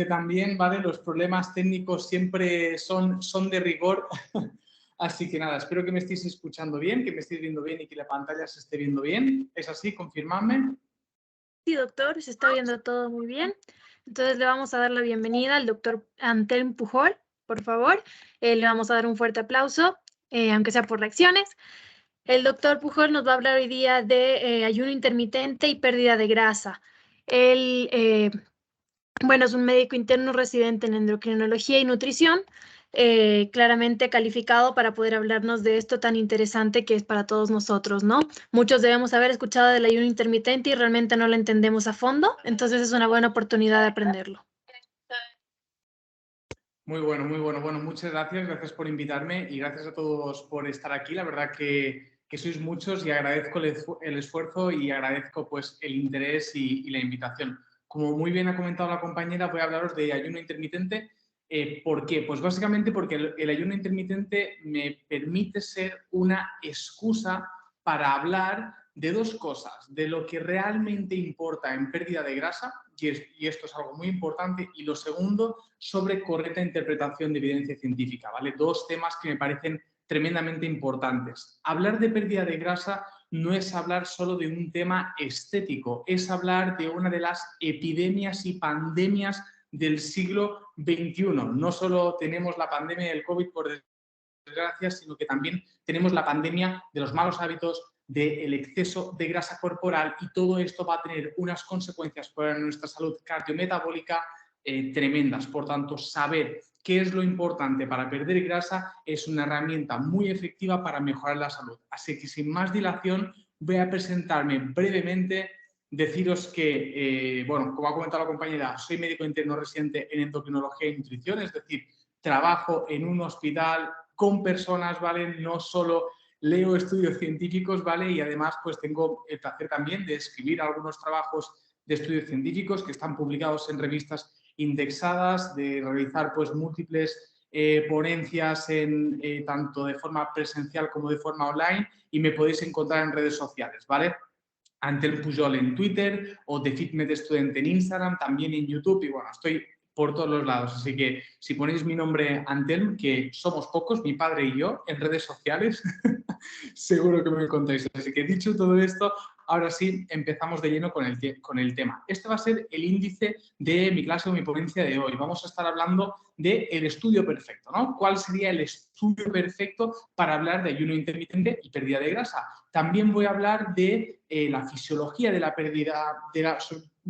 también, ¿vale? Los problemas técnicos siempre son de rigor. Así que nada, espero que me estéis escuchando bien, que me estéis viendo bien y que la pantalla se esté viendo bien. ¿Es así? Confirmadme. Sí, doctor, se está viendo todo muy bien. Entonces le vamos a dar la bienvenida al doctor Antelm Pujol, por favor. Le vamos a dar un fuerte aplauso, aunque sea por reacciones. El doctor Pujol nos va a hablar hoy día de ayuno intermitente y pérdida de grasa. Él, bueno, es un médico interno residente en endocrinología y nutrición, claramente calificado para poder hablarnos de esto tan interesante que es para todos nosotros, ¿no? Muchos debemos haber escuchado del ayuno intermitente y realmente no lo entendemos a fondo, entonces es una buena oportunidad de aprenderlo. Muy bueno, muy bueno. Bueno, muchas gracias. Gracias por invitarme y gracias a todos por estar aquí. La verdad que sois muchos y agradezco el esfuerzo y agradezco pues el interés y la invitación. Como muy bien ha comentado la compañera, voy a hablaros de ayuno intermitente. ¿Por qué? Pues básicamente porque el ayuno intermitente me permite ser una excusa para hablar de dos cosas, de lo que realmente importa en pérdida de grasa, y esto es algo muy importante, y lo segundo, sobre correcta interpretación de evidencia científica, ¿vale? Dos temas que me parecen tremendamente importantes. Hablar de pérdida de grasa no es hablar solo de un tema estético, es hablar de una de las epidemias y pandemias del siglo XXI. No solo tenemos la pandemia del COVID, por desgracia, sino que también tenemos la pandemia de los malos hábitos, del exceso de grasa corporal, y todo esto va a tener unas consecuencias para nuestra salud cardiometabólica tremendas. Por tanto, saber qué es lo importante para perder grasa es una herramienta muy efectiva para mejorar la salud. Así que sin más dilación voy a presentarme brevemente. Deciros que, bueno, como ha comentado la compañera, soy médico interno residente en endocrinología y nutrición, es decir, trabajo en un hospital con personas, ¿vale? No solo leo estudios científicos, ¿vale? Y además, pues tengo el placer también de escribir algunos trabajos de estudios científicos que están publicados en revistas indexadas, de realizar, pues, múltiples ponencias tanto de forma presencial como de forma online, y me podéis encontrar en redes sociales, ¿vale? Antelm Pujol en Twitter o The Fitness Student en Instagram, también en YouTube, y bueno, estoy por todos los lados. Así que si ponéis mi nombre Antelm, que somos pocos, mi padre y yo, en redes sociales, seguro que me encontráis. Así que dicho todo esto, ahora sí empezamos de lleno con el tema. Este va a ser el índice de mi clase o mi ponencia de hoy. Vamos a estar hablando del estudio perfecto, ¿no? ¿Cuál sería el estudio perfecto para hablar de ayuno intermitente y pérdida de grasa? También voy a hablar de la fisiología de la pérdida de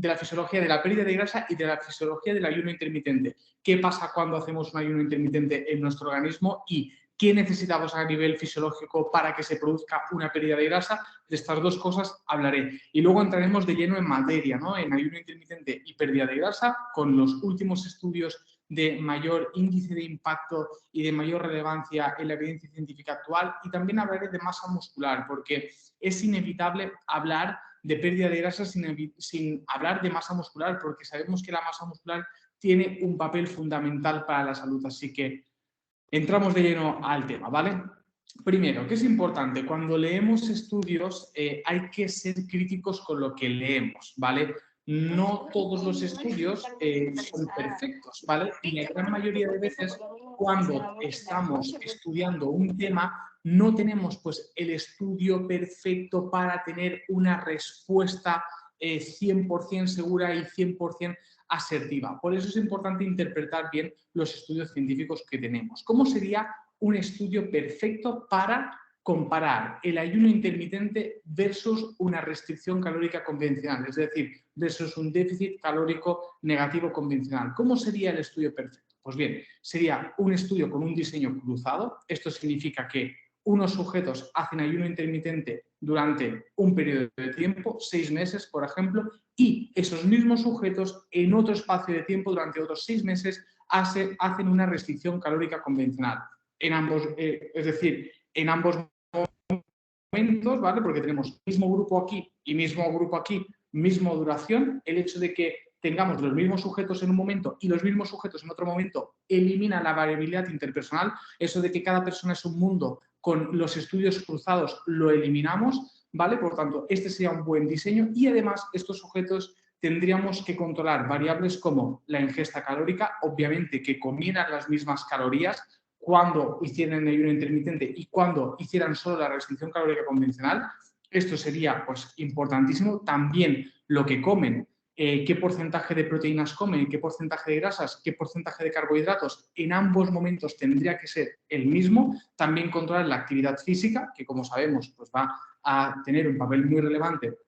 la fisiología de la pérdida de grasa y de la fisiología del ayuno intermitente. ¿Qué pasa cuando hacemos un ayuno intermitente en nuestro organismo y qué necesitamos a nivel fisiológico para que se produzca una pérdida de grasa? De estas dos cosas hablaré. Y luego entraremos de lleno en materia, ¿no? En ayuno intermitente y pérdida de grasa, con los últimos estudios de mayor índice de impacto y de mayor relevancia en la evidencia científica actual, y también hablaré de masa muscular, porque es inevitable hablar de pérdida de grasa sin hablar de masa muscular, porque sabemos que la masa muscular tiene un papel fundamental para la salud. Así que entramos de lleno al tema, ¿vale? Primero, ¿qué es importante? Cuando leemos estudios hay que ser críticos con lo que leemos, ¿vale? No todos los estudios son perfectos, ¿vale? Y la gran mayoría de veces, cuando estamos estudiando un tema, no tenemos pues el estudio perfecto para tener una respuesta 100% segura y 100% asertiva. Por eso es importante interpretar bien los estudios científicos que tenemos. ¿Cómo sería un estudio perfecto para comparar el ayuno intermitente versus una restricción calórica convencional, es decir, versus un déficit calórico negativo convencional? ¿Cómo sería el estudio perfecto? Pues bien, sería un estudio con un diseño cruzado. Esto significa que unos sujetos hacen ayuno intermitente durante un periodo de tiempo, 6 meses, por ejemplo, y esos mismos sujetos en otro espacio de tiempo, durante otros 6 meses, hacen una restricción calórica convencional. En ambos, es decir, en ambos momentos, ¿vale? Porque tenemos mismo grupo aquí y mismo grupo aquí, misma duración. El hecho de que tengamos los mismos sujetos en un momento y los mismos sujetos en otro momento elimina la variabilidad interpersonal. Eso de que cada persona es un mundo, con los estudios cruzados lo eliminamos, ¿vale? Por tanto, este sería un buen diseño, y además estos sujetos tendríamos que controlar variables como la ingesta calórica, obviamente que comieran las mismas calorías cuando hicieran ayuno intermitente y cuando hicieran solo la restricción calórica convencional. Esto sería pues importantísimo. También lo que comen, qué porcentaje de proteínas comen, qué porcentaje de grasas, qué porcentaje de carbohidratos, en ambos momentos tendría que ser el mismo. También controlar la actividad física, que como sabemos pues va a tener un papel muy relevante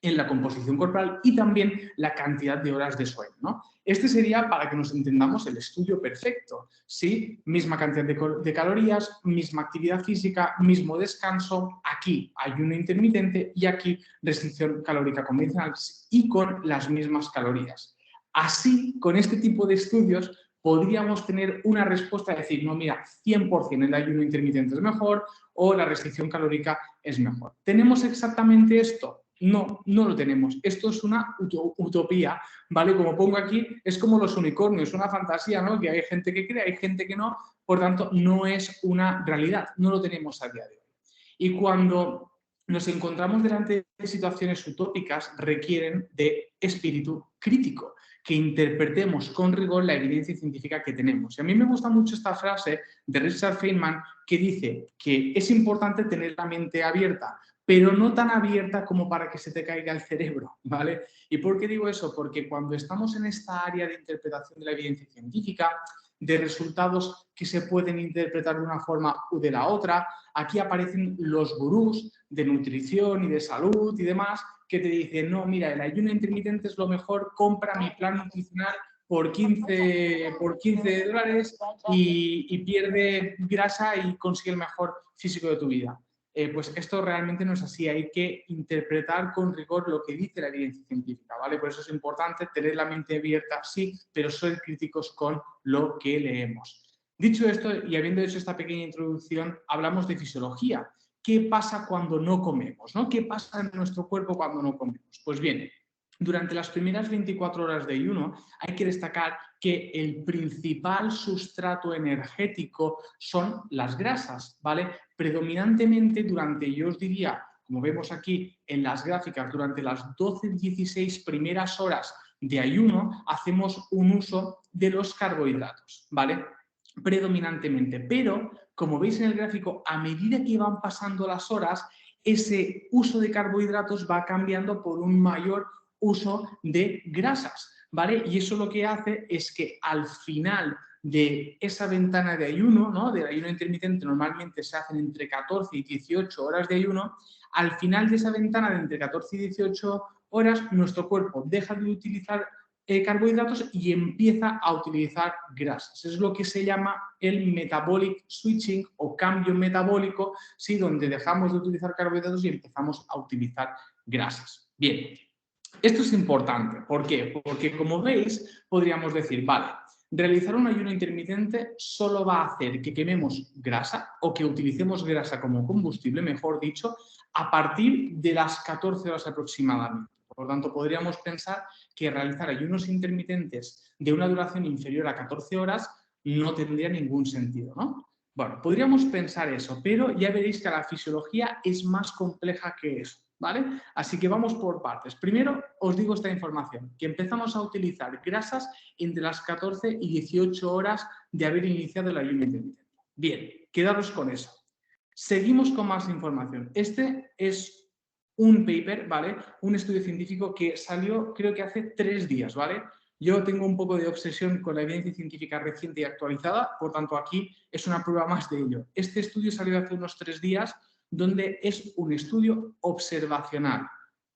en la composición corporal, y también la cantidad de horas de sueño, ¿no? Este sería, para que nos entendamos, el estudio perfecto, ¿sí? Misma cantidad de calorías, misma actividad física, mismo descanso, aquí ayuno intermitente y aquí restricción calórica convencional y con las mismas calorías. Así, con este tipo de estudios, podríamos tener una respuesta de decir, no, mira, 100% el ayuno intermitente es mejor o la restricción calórica es mejor. ¿Tenemos exactamente esto? No, no lo tenemos. Esto es una utopía, ¿vale? Como pongo aquí, es como los unicornios, una fantasía, ¿no? Que hay gente que cree, hay gente que no, por tanto, no es una realidad, no lo tenemos a día de hoy. Y cuando nos encontramos delante de situaciones utópicas, requieren de espíritu crítico, que interpretemos con rigor la evidencia científica que tenemos. Y a mí me gusta mucho esta frase de Richard Feynman que dice que es importante tener la mente abierta, pero no tan abierta como para que se te caiga el cerebro, ¿vale? ¿Y por qué digo eso? Porque cuando estamos en esta área de interpretación de la evidencia científica, de resultados que se pueden interpretar de una forma u de la otra, aquí aparecen los gurús de nutrición y de salud y demás que te dicen, no, mira, el ayuno intermitente es lo mejor, compra mi plan nutricional por 15 dólares y pierde grasa y consigue el mejor físico de tu vida. Pues esto realmente no es así, hay que interpretar con rigor lo que dice la evidencia científica, ¿vale? Por eso es importante tener la mente abierta, sí, pero ser críticos con lo que leemos. Dicho esto, y habiendo hecho esta pequeña introducción, hablamos de fisiología. ¿Qué pasa cuando no comemos, ¿no? ¿Qué pasa en nuestro cuerpo cuando no comemos? Pues bien, durante las primeras 24 horas de ayuno hay que destacar que el principal sustrato energético son las grasas, ¿vale? Predominantemente durante, yo os diría, como vemos aquí en las gráficas, durante las 12-16 primeras horas de ayuno hacemos un uso de los carbohidratos, ¿vale? Predominantemente, pero como veis en el gráfico, a medida que van pasando las horas, ese uso de carbohidratos va cambiando por un mayor uso de grasas, ¿vale? Y eso lo que hace es que al final de esa ventana de ayuno, ¿no? Del ayuno intermitente normalmente se hacen entre 14 y 18 horas de ayuno, al final de esa ventana de entre 14 y 18 horas nuestro cuerpo deja de utilizar carbohidratos y empieza a utilizar grasas. Es lo que se llama el metabolic switching o cambio metabólico, ¿sí? Donde dejamos de utilizar carbohidratos y empezamos a utilizar grasas. Bien, esto es importante. ¿Por qué? Porque como veis, podríamos decir, vale, realizar un ayuno intermitente solo va a hacer que quememos grasa o que utilicemos grasa como combustible, mejor dicho, a partir de las 14 horas aproximadamente. Por lo tanto, podríamos pensar que realizar ayunos intermitentes de una duración inferior a 14 horas no tendría ningún sentido, ¿no? Bueno, podríamos pensar eso, pero ya veréis que la fisiología es más compleja que eso, ¿vale? Así que vamos por partes. Primero, os digo esta información, que empezamos a utilizar grasas entre las 14 y 18 horas de haber iniciado el ayuno intermitente. Bien, quedaros con eso. Seguimos con más información. Este es un paper, ¿vale? Un estudio científico que salió creo que hace 3 días, ¿vale? Yo tengo un poco de obsesión con la evidencia científica reciente y actualizada, por tanto aquí es una prueba más de ello. Este estudio salió hace unos 3 días, donde es un estudio observacional.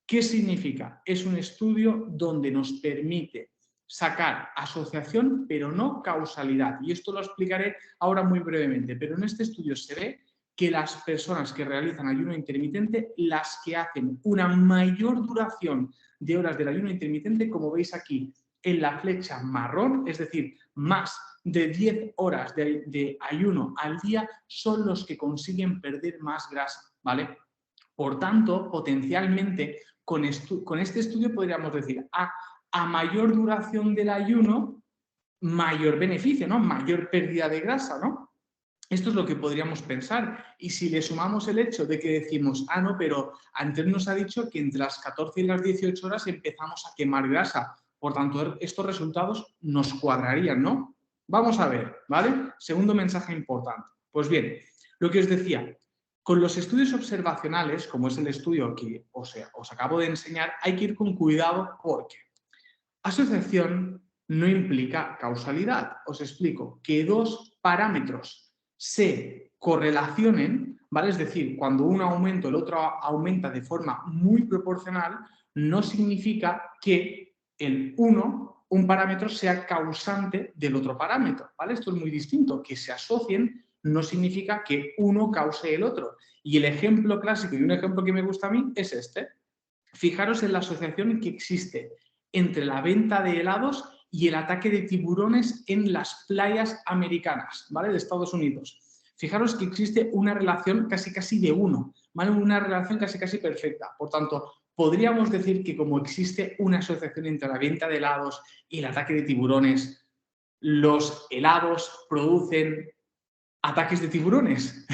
¿Qué significa? Es un estudio donde nos permite sacar asociación, pero no causalidad. Y esto lo explicaré ahora muy brevemente, pero en este estudio se ve que las personas que realizan ayuno intermitente, las que hacen una mayor duración de horas del ayuno intermitente, como veis aquí en la flecha marrón, es decir, más de 10 horas de ayuno al día, son los que consiguen perder más grasa, ¿vale? Por tanto, potencialmente, con este estudio podríamos decir, a mayor duración del ayuno, mayor beneficio, ¿no? Mayor pérdida de grasa, ¿no? Esto es lo que podríamos pensar. Y si le sumamos el hecho de que decimos, ah, no, pero antes nos ha dicho que entre las 14 y las 18 horas empezamos a quemar grasa. Por tanto, estos resultados nos cuadrarían, ¿no? Vamos a ver, ¿vale? Segundo mensaje importante. Pues bien, lo que os decía, con los estudios observacionales, como es el estudio que os acabo de enseñar, hay que ir con cuidado porque asociación no implica causalidad. Os explico, que dos parámetros se correlacionen, ¿vale? Es decir, cuando uno aumenta, el otro aumenta de forma muy proporcional, no significa que un parámetro sea causante del otro parámetro, ¿vale? Esto es muy distinto, que se asocien no significa que uno cause el otro. Y el ejemplo clásico, y un ejemplo que me gusta a mí, es este. Fijaros en la asociación que existe entre la venta de helados y el ataque de tiburones en las playas americanas, ¿vale? De Estados Unidos. Fijaros que existe una relación casi de uno, ¿vale? Una relación casi perfecta. Por tanto, podríamos decir que como existe una asociación entre la venta de helados y el ataque de tiburones, los helados producen ataques de tiburones.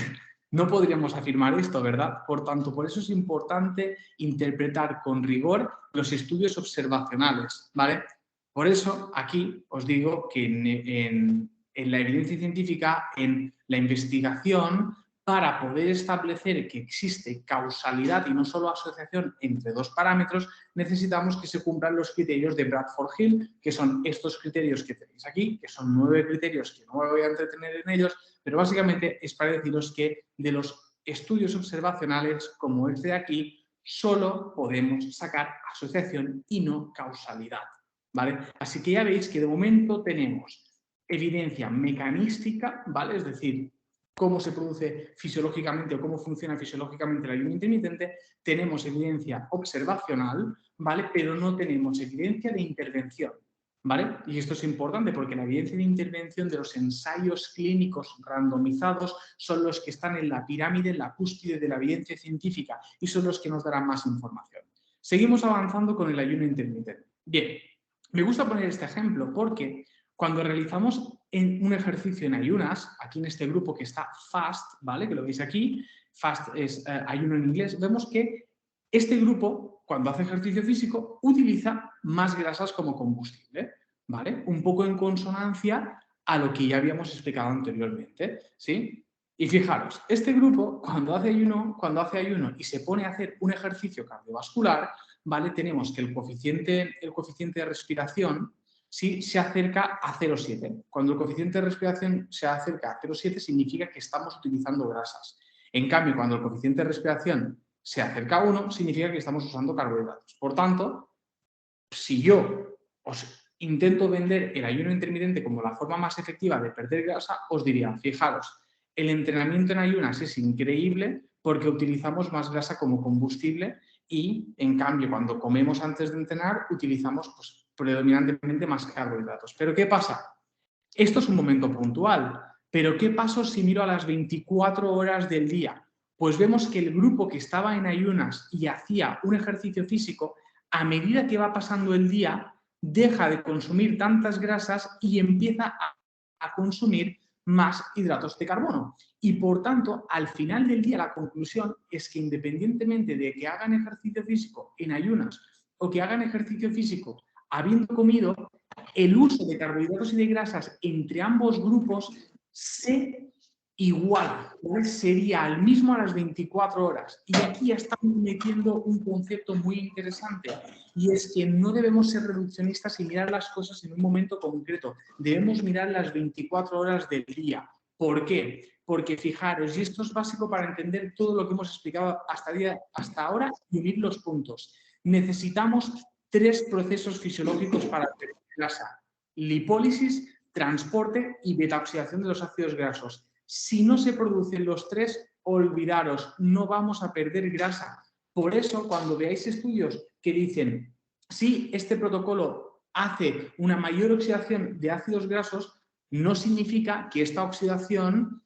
No podríamos afirmar esto, ¿verdad? Por tanto, por eso es importante interpretar con rigor los estudios observacionales, ¿vale? Por eso aquí os digo que en la evidencia científica, en la investigación, para poder establecer que existe causalidad y no solo asociación entre dos parámetros, necesitamos que se cumplan los criterios de Bradford-Hill, que son estos criterios que tenéis aquí, que son 9 criterios que no me voy a entretener en ellos, pero básicamente es para deciros que de los estudios observacionales como este de aquí, solo podemos sacar asociación y no causalidad, ¿vale? Así que ya veis que de momento tenemos evidencia mecanística, ¿vale? Es decir, cómo se produce fisiológicamente o cómo funciona fisiológicamente el ayuno intermitente, tenemos evidencia observacional, ¿vale? Pero no tenemos evidencia de intervención, ¿vale? Y esto es importante porque la evidencia de intervención de los ensayos clínicos randomizados son los que están en la pirámide, en la cúspide de la evidencia científica y son los que nos darán más información. Seguimos avanzando con el ayuno intermitente. Bien, me gusta poner este ejemplo porque cuando realizamos un ejercicio en ayunas, aquí en este grupo que está FAST, ¿vale? Que lo veis aquí, FAST es ayuno en inglés, vemos que este grupo, cuando hace ejercicio físico, utiliza más grasas como combustible, ¿vale? Un poco en consonancia a lo que ya habíamos explicado anteriormente, ¿sí? Y fijaros, este grupo, cuando hace ayuno y se pone a hacer un ejercicio cardiovascular, ¿vale? Tenemos que el coeficiente de respiración sí se acerca a 0,7. Cuando el coeficiente de respiración se acerca a 0,7 significa que estamos utilizando grasas. En cambio, cuando el coeficiente de respiración se acerca a 1, significa que estamos usando carbohidratos. Por tanto, si yo os intento vender el ayuno intermitente como la forma más efectiva de perder grasa, os diría, fijaros, el entrenamiento en ayunas es increíble porque utilizamos más grasa como combustible y, en cambio, cuando comemos antes de entrenar, utilizamos pues, predominantemente más carbohidratos. ¿Pero qué pasa? Esto es un momento puntual, pero ¿qué pasa si miro a las 24 horas del día? Pues vemos que el grupo que estaba en ayunas y hacía un ejercicio físico, a medida que va pasando el día, deja de consumir tantas grasas y empieza a consumir más hidratos de carbono. Y por tanto, al final del día, la conclusión es que independientemente de que hagan ejercicio físico en ayunas o que hagan ejercicio físico habiendo comido, el uso de carbohidratos y de grasas entre ambos grupos se iguala, ¿vale? Sería el mismo a las 24 horas. Y aquí estamos metiendo un concepto muy interesante y es que no debemos ser reduccionistas y mirar las cosas en un momento concreto. Debemos mirar las 24 horas del día. ¿Por qué? Porque fijaros, y esto es básico para entender todo lo que hemos explicado hasta ahora y unir los puntos. Necesitamos 3 procesos fisiológicos para perder grasa: lipólisis, transporte y betaoxidación de los ácidos grasos. Si no se producen los 3, olvidaros, no vamos a perder grasa. Por eso, cuando veáis estudios que dicen, sí, este protocolo hace una mayor oxidación de ácidos grasos, no significa que esta oxidación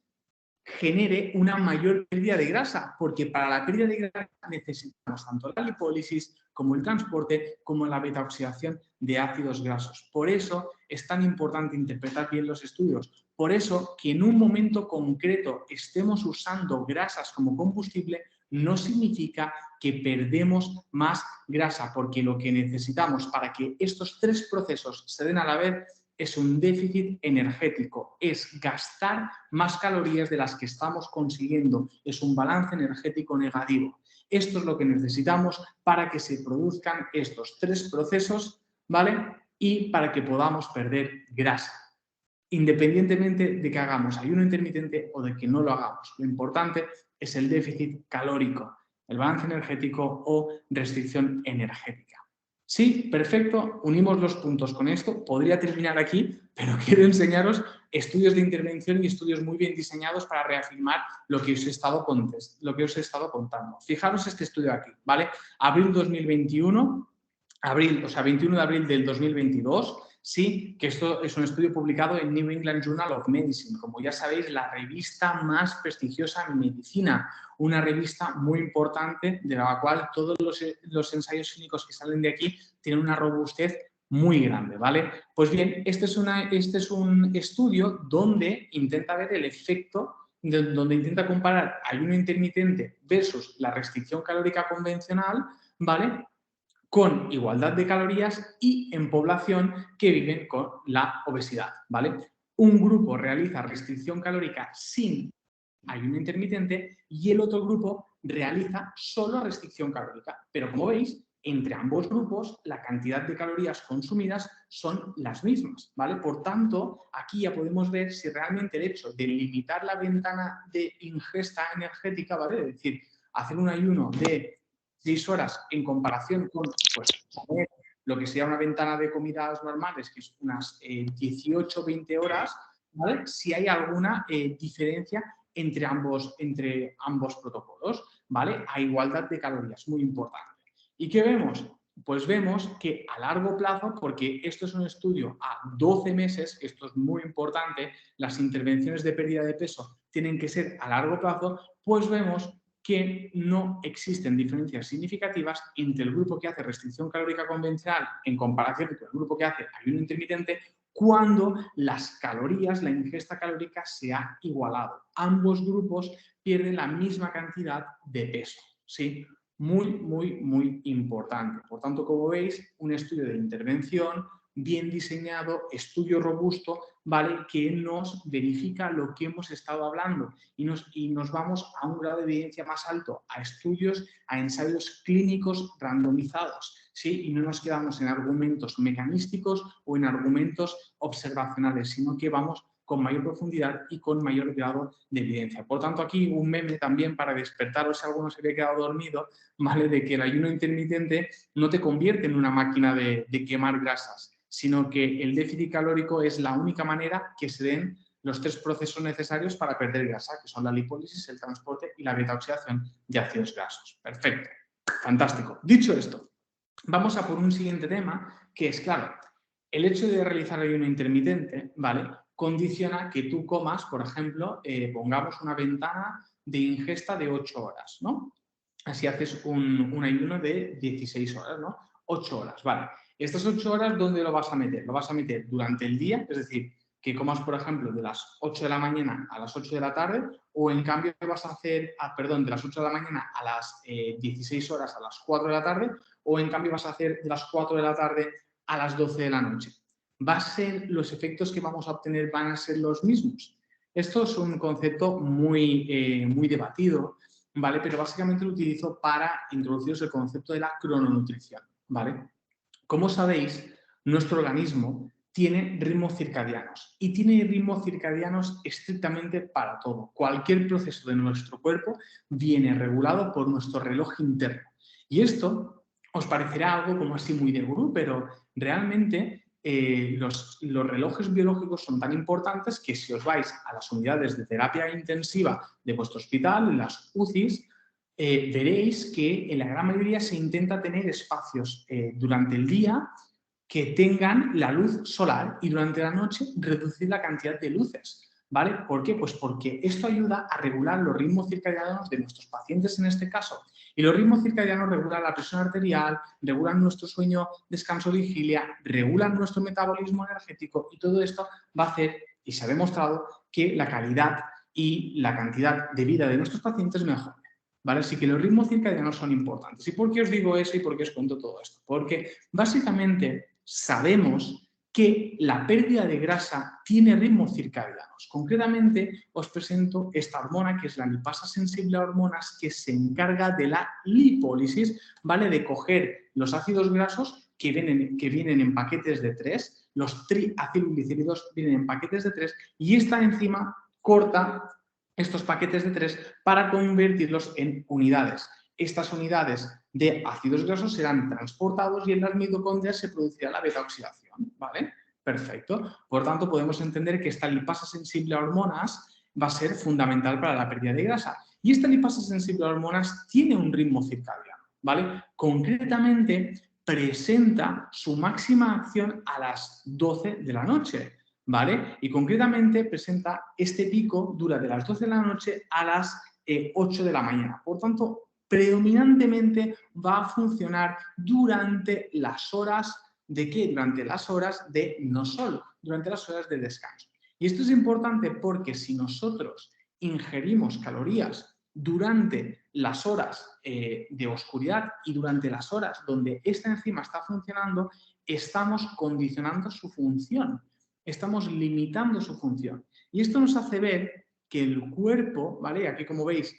genere una mayor pérdida de grasa, porque para la pérdida de grasa necesitamos tanto la lipólisis como el transporte, como la betaoxidación de ácidos grasos. Por eso es tan importante interpretar bien los estudios. Por eso que en un momento concreto estemos usando grasas como combustible no significa que perdemos más grasa, porque lo que necesitamos para que estos tres procesos se den a la vez es un déficit energético, es gastar más calorías de las que estamos consiguiendo, es un balance energético negativo. Esto es lo que necesitamos para que se produzcan estos tres procesos, ¿vale? Y para que podamos perder grasa, independientemente de que hagamos ayuno intermitente o de que no lo hagamos. Lo importante es el déficit calórico, el balance energético o restricción energética. Sí, perfecto, unimos los puntos con esto. Podría terminar aquí, pero quiero enseñaros estudios de intervención y estudios muy bien diseñados para reafirmar lo que os he estado contando. Fijaros este estudio aquí, ¿vale? Abril 2021, 21 de abril del 2022, sí, que esto es un estudio publicado en New England Journal of Medicine, como ya sabéis, la revista más prestigiosa en medicina, una revista muy importante de la cual todos los ensayos clínicos que salen de aquí tienen una robustez muy grande, ¿vale? Pues bien, este es un estudio donde intenta ver el efecto, donde intenta comparar ayuno intermitente versus la restricción calórica convencional, ¿vale?, con igualdad de calorías y en población que viven con la obesidad, ¿vale? Un grupo realiza restricción calórica sin ayuno intermitente y el otro grupo realiza solo restricción calórica. Pero como veis, entre ambos grupos la cantidad de calorías consumidas son las mismas, ¿vale? Por tanto, aquí ya podemos ver si realmente el hecho de limitar la ventana de ingesta energética, ¿vale? Es decir, hacer un ayuno de 6 horas en comparación con, pues, lo que sería una ventana de comidas normales, que es unas 18-20 horas, ¿vale? Si hay alguna diferencia entre ambos protocolos, ¿vale? A igualdad de calorías, muy importante. ¿Y qué vemos? Pues vemos que a largo plazo, porque esto es un estudio a 12 meses, esto es muy importante, las intervenciones de pérdida de peso tienen que ser a largo plazo, pues vemos que no existen diferencias significativas entre el grupo que hace restricción calórica convencional en comparación con el grupo que hace ayuno intermitente cuando las calorías, la ingesta calórica se ha igualado. Ambos grupos pierden la misma cantidad de peso, ¿sí? Muy, muy, muy importante. Por tanto, como veis, un estudio de intervención bien diseñado, estudio robusto, ¿vale?, que nos verifica lo que hemos estado hablando y nos vamos a un grado de evidencia más alto, a estudios, a ensayos clínicos randomizados, ¿sí? Y no nos quedamos en argumentos mecanísticos o en argumentos observacionales, sino que vamos con mayor profundidad y con mayor grado de evidencia. Por tanto, aquí un meme también para despertaros si alguno se había quedado dormido, ¿vale?, de que el ayuno intermitente no te convierte en una máquina de quemar grasas, sino que el déficit calórico es la única manera que se den los tres procesos necesarios para perder grasa, que son la lipólisis, el transporte y la beta-oxidación de ácidos grasos. Perfecto, fantástico. Dicho esto, vamos a por un siguiente tema, que es, claro, el hecho de realizar ayuno intermitente, ¿vale?, condiciona que tú comas, por ejemplo, pongamos una ventana de ingesta de 8 horas, ¿no? Así haces un ayuno de 16 horas, ¿no? 8 horas, ¿vale? Estas 8 horas, ¿dónde lo vas a meter? Lo vas a meter durante el día, es decir, que comas, por ejemplo, de las 8 de la mañana a las 8 de la tarde, o en cambio vas a hacer, de las 8 de la mañana a las 16 horas a las 4 de la tarde, o en cambio vas a hacer de las 4 de la tarde a las 12 de la noche. Los efectos que vamos a obtener van a ser los mismos. Esto es un concepto muy, muy debatido, ¿vale? Pero básicamente lo utilizo para introduciros el concepto de la crononutrición, ¿vale? Como sabéis, nuestro organismo tiene ritmos circadianos y tiene ritmos circadianos estrictamente para todo. Cualquier proceso de nuestro cuerpo viene regulado por nuestro reloj interno. Y esto os parecerá algo como así muy de gurú, pero realmente los relojes biológicos son tan importantes que si os vais a las unidades de terapia intensiva de vuestro hospital, en las UCIs, veréis que en la gran mayoría se intenta tener espacios durante el día que tengan la luz solar y durante la noche reducir la cantidad de luces, ¿vale? ¿Por qué? Pues porque esto ayuda a regular los ritmos circadianos de nuestros pacientes en este caso. Y los ritmos circadianos regulan la presión arterial, regulan nuestro sueño, descanso, vigilia, regulan nuestro metabolismo energético y todo esto va a hacer, y se ha demostrado, que la calidad y la cantidad de vida de nuestros pacientes mejore. ¿Vale? Así que los ritmos circadianos son importantes. ¿Y por qué os digo eso y por qué os cuento todo esto? Porque básicamente sabemos que la pérdida de grasa tiene ritmos circadianos. Concretamente, os presento esta hormona, que es la lipasa sensible a hormonas, que se encarga de la lipólisis, ¿vale? De coger los ácidos grasos que vienen en paquetes de 3, los triacilglicéridos vienen en paquetes de 3, y esta enzima corta estos paquetes de 3 para convertirlos en unidades. Estas unidades de ácidos grasos serán transportados y en las mitocondrias se producirá la beta-oxidación, ¿vale? Perfecto. Por tanto, podemos entender que esta lipasa sensible a hormonas va a ser fundamental para la pérdida de grasa. Y esta lipasa sensible a hormonas tiene un ritmo circadiano, ¿vale? Concretamente, presenta su máxima acción a las 12 de la noche, ¿vale? Y concretamente presenta este pico, dura de las 12 de la noche a las 8 de la mañana. Por tanto, predominantemente va a funcionar durante las horas ¿de qué? Durante las horas de no sol, durante las horas de descanso. Y esto es importante porque si nosotros ingerimos calorías durante las horas de oscuridad y durante las horas donde esta enzima está funcionando, estamos condicionando su función, estamos limitando su función. Y esto nos hace ver que el cuerpo, ¿vale? Aquí como veis,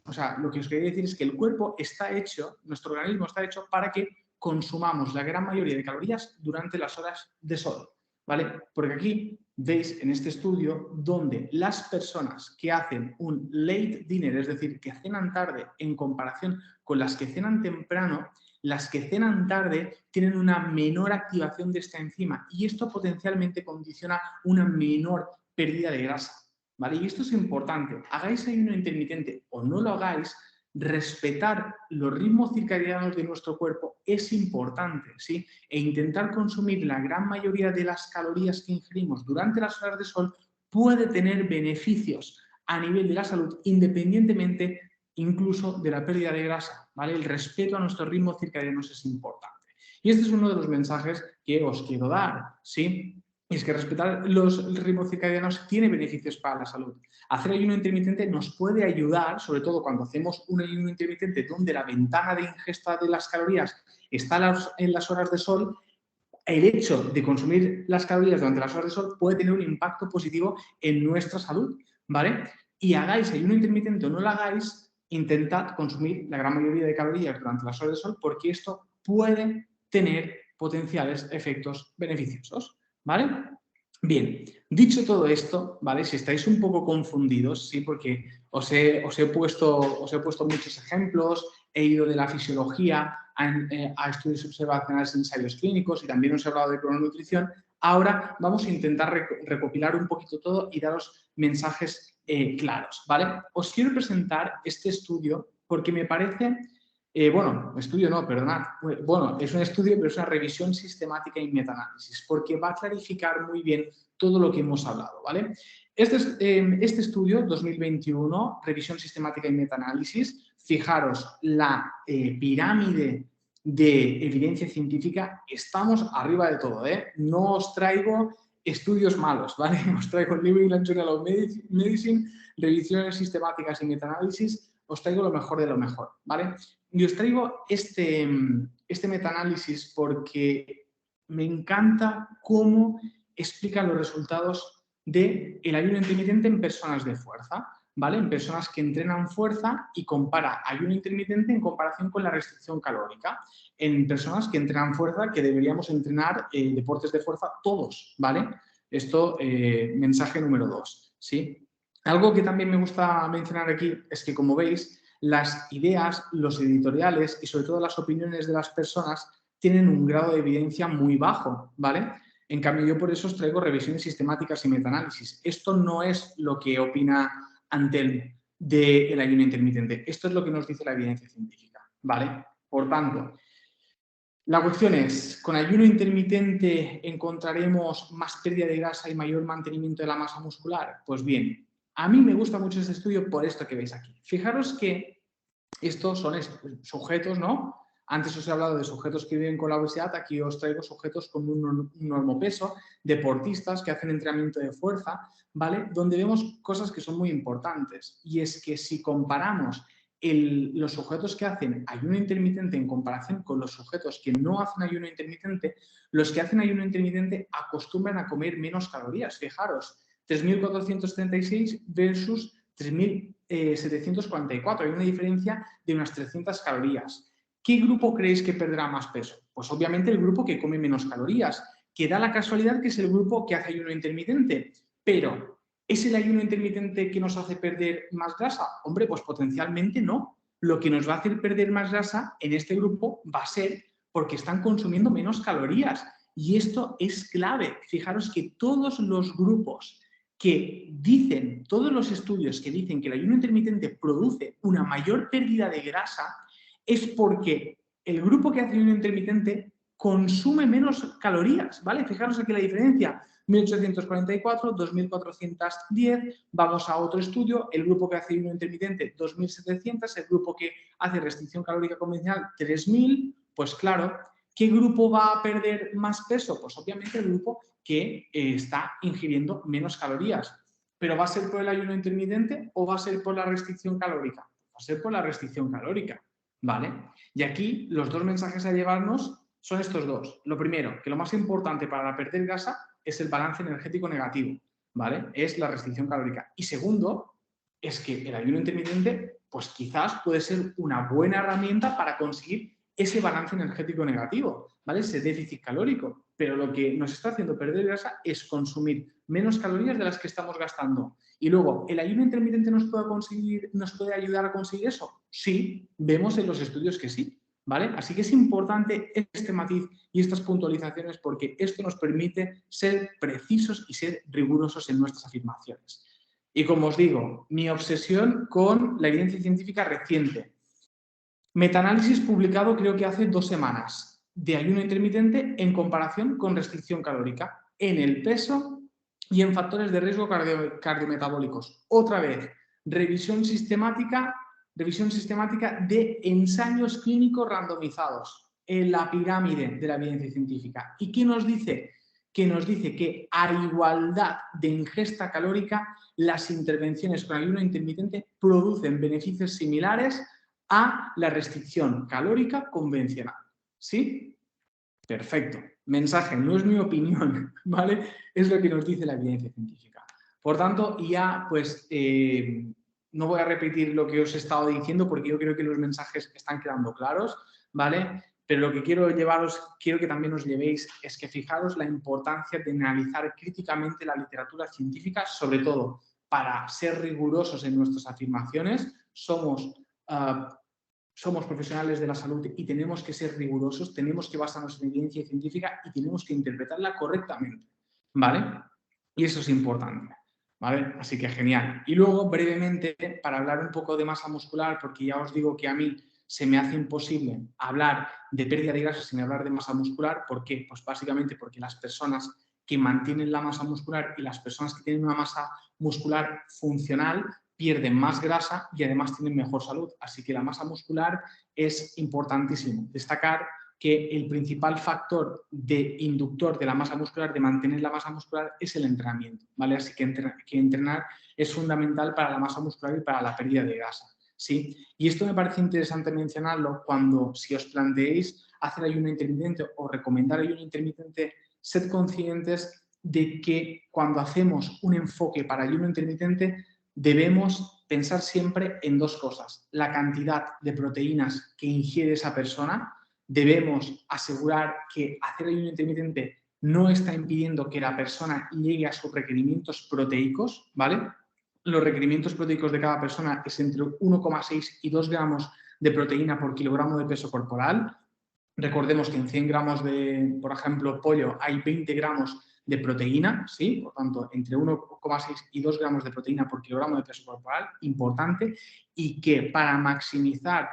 o sea, lo que os quería decir es que el cuerpo está hecho, nuestro organismo está hecho para que consumamos la gran mayoría de calorías durante las horas de sol, ¿vale? Porque aquí veis en este estudio donde las personas que hacen un late dinner, es decir, que cenan tarde en comparación con las que cenan temprano, las que cenan tarde tienen una menor activación de esta enzima y esto potencialmente condiciona una menor pérdida de grasa, ¿vale? Y esto es importante. Hagáis ayuno intermitente o no lo hagáis, respetar los ritmos circadianos de nuestro cuerpo es importante, ¿sí? E intentar consumir la gran mayoría de las calorías que ingerimos durante las horas de sol puede tener beneficios a nivel de la salud, independientemente incluso de la pérdida de grasa, ¿vale? El respeto a nuestros ritmos circadianos es importante. Y este es uno de los mensajes que os quiero dar, ¿sí? Es que respetar los ritmos circadianos tiene beneficios para la salud. Hacer ayuno intermitente nos puede ayudar, sobre todo cuando hacemos un ayuno intermitente donde la ventana de ingesta de las calorías está en las horas de sol. El hecho de consumir las calorías durante las horas de sol puede tener un impacto positivo en nuestra salud, ¿vale? Y hagáis ayuno intermitente o no lo hagáis, intentad consumir la gran mayoría de calorías durante las horas de sol porque esto puede tener potenciales efectos beneficiosos, ¿vale? Bien, dicho todo esto, ¿vale? Si estáis un poco confundidos, ¿sí? Porque os he puesto muchos ejemplos, he ido de la fisiología a estudios observacionales en ensayos clínicos y también os he hablado de crononutrición. Ahora vamos a intentar recopilar un poquito todo y daros mensajes claros, ¿vale? Os quiero presentar este estudio porque me parece... bueno, estudio no, perdonad. Bueno, es un estudio, pero es una revisión sistemática y metaanálisis, porque va a clarificar muy bien todo lo que hemos hablado, ¿vale? Este estudio, 2021, revisión sistemática y metaanálisis, fijaros, la pirámide de evidencia científica, estamos arriba de todo, ¿eh? No os traigo estudios malos, ¿vale? Os traigo el New England Journal of Medicine, revisiones sistemáticas y metaanálisis, os traigo lo mejor de lo mejor, ¿vale? Y os traigo este metaanálisis porque me encanta cómo explica los resultados del ayuno intermitente en personas de fuerza, ¿vale? En personas que entrenan fuerza y compara ayuno intermitente en comparación con la restricción calórica. En personas que entrenan fuerza, que deberíamos entrenar deportes de fuerza todos, ¿vale? Esto, mensaje número 2, ¿sí? Algo que también me gusta mencionar aquí es que, como veis, las ideas, los editoriales y sobre todo las opiniones de las personas tienen un grado de evidencia muy bajo, ¿vale? En cambio, yo por eso os traigo revisiones sistemáticas y metaanálisis. Esto no es lo que opina Antelmo del ayuno intermitente. Esto es lo que nos dice la evidencia científica, ¿vale? Por tanto, La cuestión es, ¿con ayuno intermitente encontraremos más pérdida de grasa y mayor mantenimiento de la masa muscular? Pues bien, a mí me gusta mucho este estudio por esto que veis aquí. Fijaros que estos son sujetos, ¿no? Antes os he hablado de sujetos que viven con la obesidad, aquí os traigo sujetos con un normopeso, deportistas que hacen entrenamiento de fuerza, ¿vale? Donde vemos cosas que son muy importantes. Y es que si comparamos los sujetos que hacen ayuno intermitente en comparación con los sujetos que no hacen ayuno intermitente, los que hacen ayuno intermitente acostumbran a comer menos calorías. Fijaros, 3.436 versus 3.744. Hay una diferencia de unas 300 calorías. ¿Qué grupo creéis que perderá más peso? Pues obviamente el grupo que come menos calorías, que da la casualidad que es el grupo que hace ayuno intermitente. Pero, ¿es el ayuno intermitente que nos hace perder más grasa? Hombre, pues potencialmente no. Lo que nos va a hacer perder más grasa en este grupo va a ser porque están consumiendo menos calorías. Y esto es clave. Fijaros que todos los grupos que dicen, todos los estudios que dicen que el ayuno intermitente produce una mayor pérdida de grasa es porque el grupo que hace ayuno intermitente consume menos calorías, ¿vale? Fijaros aquí la diferencia, 1.844, 2.410, vamos a otro estudio, el grupo que hace ayuno intermitente, 2.700, el grupo que hace restricción calórica convencional, 3.000, pues claro, ¿qué grupo va a perder más peso? Pues obviamente el grupo que está ingiriendo menos calorías. ¿Pero va a ser por el ayuno intermitente o va a ser por la restricción calórica? Va a ser por la restricción calórica, ¿vale? Y aquí los dos mensajes a llevarnos son estos dos. Lo primero, que lo más importante para perder grasa es el balance energético negativo, ¿vale? Es la restricción calórica. Y segundo, es que el ayuno intermitente, pues quizás puede ser una buena herramienta para conseguir ese balance energético negativo, ¿vale? Ese déficit calórico. Pero lo que nos está haciendo perder grasa es consumir menos calorías de las que estamos gastando. Y luego, ¿el ayuno intermitente nos puede ayudar a conseguir eso? Sí, vemos en los estudios que sí, ¿vale? Así que es importante este matiz y estas puntualizaciones porque esto nos permite ser precisos y ser rigurosos en nuestras afirmaciones. Y como os digo, mi obsesión con la evidencia científica reciente. Metaanálisis publicado creo que hace 2 semanas de ayuno intermitente en comparación con restricción calórica en el peso y en factores de riesgo cardiometabólicos. Otra vez, revisión sistemática de ensayos clínicos randomizados en la pirámide de la evidencia científica. ¿Y qué nos dice? Que nos dice que a igualdad de ingesta calórica, las intervenciones con ayuno intermitente producen beneficios similares a la restricción calórica convencional. ¿Sí? Perfecto. Mensaje, no es mi opinión, ¿vale? Es lo que nos dice la evidencia científica. Por tanto, ya pues no voy a repetir lo que os he estado diciendo porque yo creo que los mensajes están quedando claros, ¿vale? Pero lo que quiero que también os llevéis es que fijaros la importancia de analizar críticamente la literatura científica, sobre todo para ser rigurosos en nuestras afirmaciones. Somos profesionales de la salud y tenemos que ser rigurosos, tenemos que basarnos en evidencia científica y tenemos que interpretarla correctamente, ¿vale? Y eso es importante, ¿vale? Así que genial. Y luego, brevemente, para hablar un poco de masa muscular, porque ya os digo que a mí se me hace imposible hablar de pérdida de grasa sin hablar de masa muscular. ¿Por qué? Pues básicamente porque las personas que mantienen la masa muscular y las personas que tienen una masa muscular funcional pierden más grasa y además tienen mejor salud. Así que la masa muscular es importantísimo. Destacar que el principal factor de inductor de la masa muscular, de mantener la masa muscular, es el entrenamiento, ¿vale? Así que entrenar es fundamental para la masa muscular y para la pérdida de grasa, ¿sí? Y esto me parece interesante mencionarlo cuando, si os planteéis hacer ayuno intermitente o recomendar ayuno intermitente, sed conscientes de que cuando hacemos un enfoque para ayuno intermitente debemos pensar siempre en dos cosas. La cantidad de proteínas que ingiere esa persona. Debemos asegurar que hacer ayuno intermitente no está impidiendo que la persona llegue a sus requerimientos proteicos, ¿vale? Los requerimientos proteicos de cada persona es entre 1,6 y 2 gramos de proteína por kilogramo de peso corporal. Recordemos que en 100 gramos de, por ejemplo, pollo hay 20 gramos de proteína, ¿sí? Por tanto, entre 1,6 y 2 gramos de proteína por kilogramo de peso corporal, importante, y que para maximizar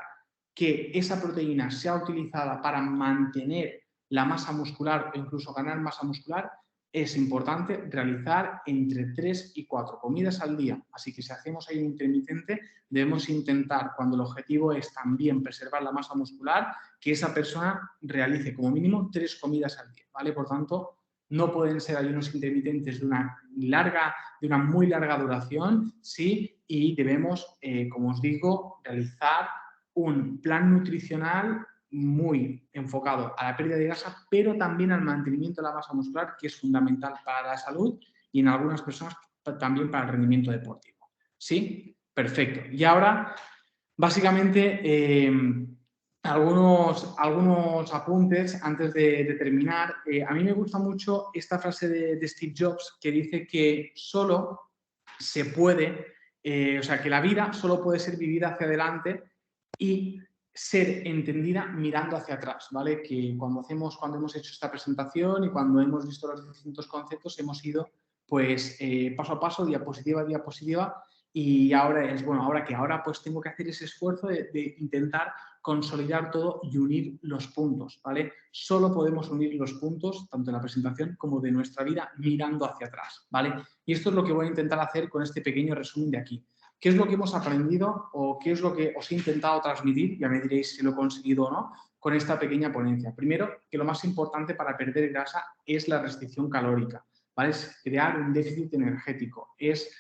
que esa proteína sea utilizada para mantener la masa muscular o incluso ganar masa muscular, es importante realizar entre 3 y 4 comidas al día. Así que si hacemos ayuno intermitente, debemos intentar, cuando el objetivo es también preservar la masa muscular, que esa persona realice como mínimo 3 comidas al día, ¿vale? Por tanto, no pueden ser ayunos intermitentes de una muy larga duración, ¿sí? Y debemos, como os digo, realizar un plan nutricional muy enfocado a la pérdida de grasa, pero también al mantenimiento de la masa muscular, que es fundamental para la salud y en algunas personas también para el rendimiento deportivo. ¿Sí? Perfecto. Y ahora, básicamente, algunos apuntes antes de terminar. A mí me gusta mucho esta frase de Steve Jobs que dice que solo se puede, o sea, que la vida solo puede ser vivida hacia adelante y ser entendida mirando hacia atrás, ¿vale? Que cuando hemos hecho esta presentación y cuando hemos visto los distintos conceptos, hemos ido pues paso a paso, diapositiva a diapositiva, y ahora es, bueno, ahora pues tengo que hacer ese esfuerzo de intentar consolidar todo y unir los puntos, ¿vale? Solo podemos unir los puntos, tanto de la presentación como de nuestra vida, mirando hacia atrás, ¿vale? Y esto es lo que voy a intentar hacer con este pequeño resumen de aquí. ¿Qué es lo que hemos aprendido o qué es lo que os he intentado transmitir? Ya me diréis si lo he conseguido o no con esta pequeña ponencia. Primero, que lo más importante para perder grasa es la restricción calórica, ¿vale? Es crear un déficit energético, es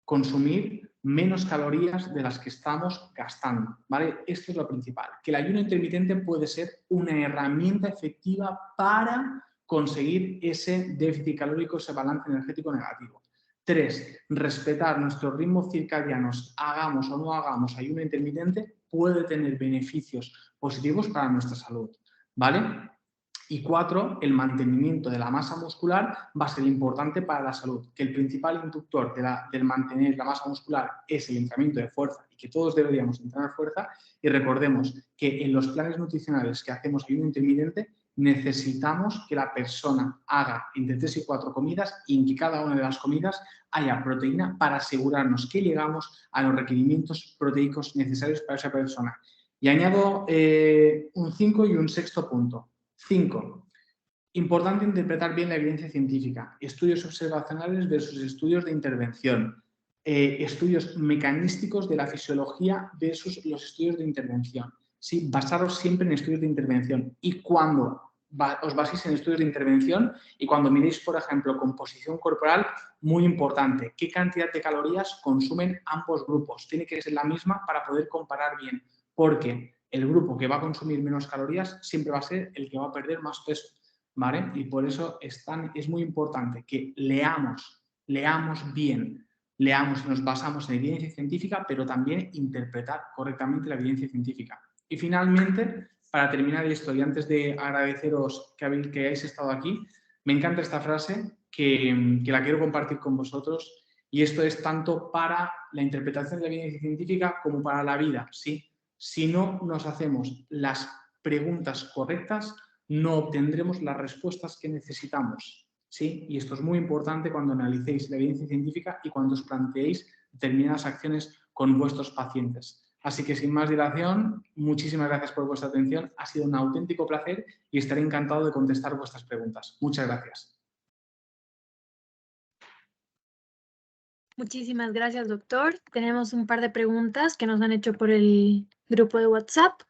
consumir menos calorías de las que estamos gastando, ¿vale? Esto es lo principal, que el ayuno intermitente puede ser una herramienta efectiva para conseguir ese déficit calórico, ese balance energético negativo. 3. Respetar nuestros ritmos circadianos, hagamos o no hagamos ayuno intermitente, puede tener beneficios positivos para nuestra salud, ¿vale? Y 4, el mantenimiento de la masa muscular va a ser importante para la salud, que el principal inductor del mantener la masa muscular es el entrenamiento de fuerza y que todos deberíamos entrenar fuerza. Y recordemos que en los planes nutricionales que hacemos ayuno intermitente necesitamos que la persona haga entre 3 y 4 comidas y en que cada una de las comidas haya proteína para asegurarnos que llegamos a los requerimientos proteicos necesarios para esa persona. Y añado un 5 y un sexto punto. 5. Importante interpretar bien la evidencia científica. Estudios observacionales versus estudios de intervención. Estudios mecanísticos de la fisiología versus los estudios de intervención. ¿Sí? Basaros siempre en estudios de intervención. Y cuando os baséis en estudios de intervención y cuando miréis, por ejemplo, composición corporal, muy importante, ¿qué cantidad de calorías consumen ambos grupos? Tiene que ser la misma para poder comparar bien, porque el grupo que va a consumir menos calorías siempre va a ser el que va a perder más peso, ¿vale? Y por eso es muy importante que leamos bien, leamos y nos basamos en evidencia científica, pero también interpretar correctamente la evidencia científica. Y finalmente, para terminar esto y antes de agradeceros que hayáis estado aquí, me encanta esta frase que la quiero compartir con vosotros, y esto es tanto para la interpretación de la evidencia científica como para la vida, ¿sí? Si no nos hacemos las preguntas correctas, no obtendremos las respuestas que necesitamos, ¿sí? Y esto es muy importante cuando analicéis la evidencia científica y cuando os planteéis determinadas acciones con vuestros pacientes. Así que sin más dilación, muchísimas gracias por vuestra atención. Ha sido un auténtico placer y estaré encantado de contestar vuestras preguntas. Muchas gracias. Muchísimas gracias, doctor. Tenemos un par de preguntas que nos han hecho por el grupo de WhatsApp.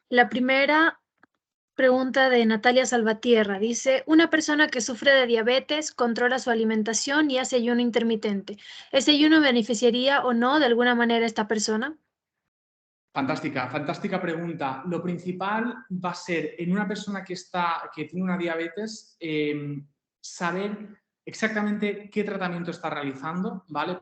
La primera pregunta de Natalia Salvatierra dice, una persona que sufre de diabetes controla su alimentación y hace ayuno intermitente. ¿Ese ayuno beneficiaría o no de alguna manera a esta persona? Fantástica, fantástica pregunta. Lo principal va a ser en una persona que tiene una diabetes, saber exactamente qué tratamiento está realizando, ¿vale?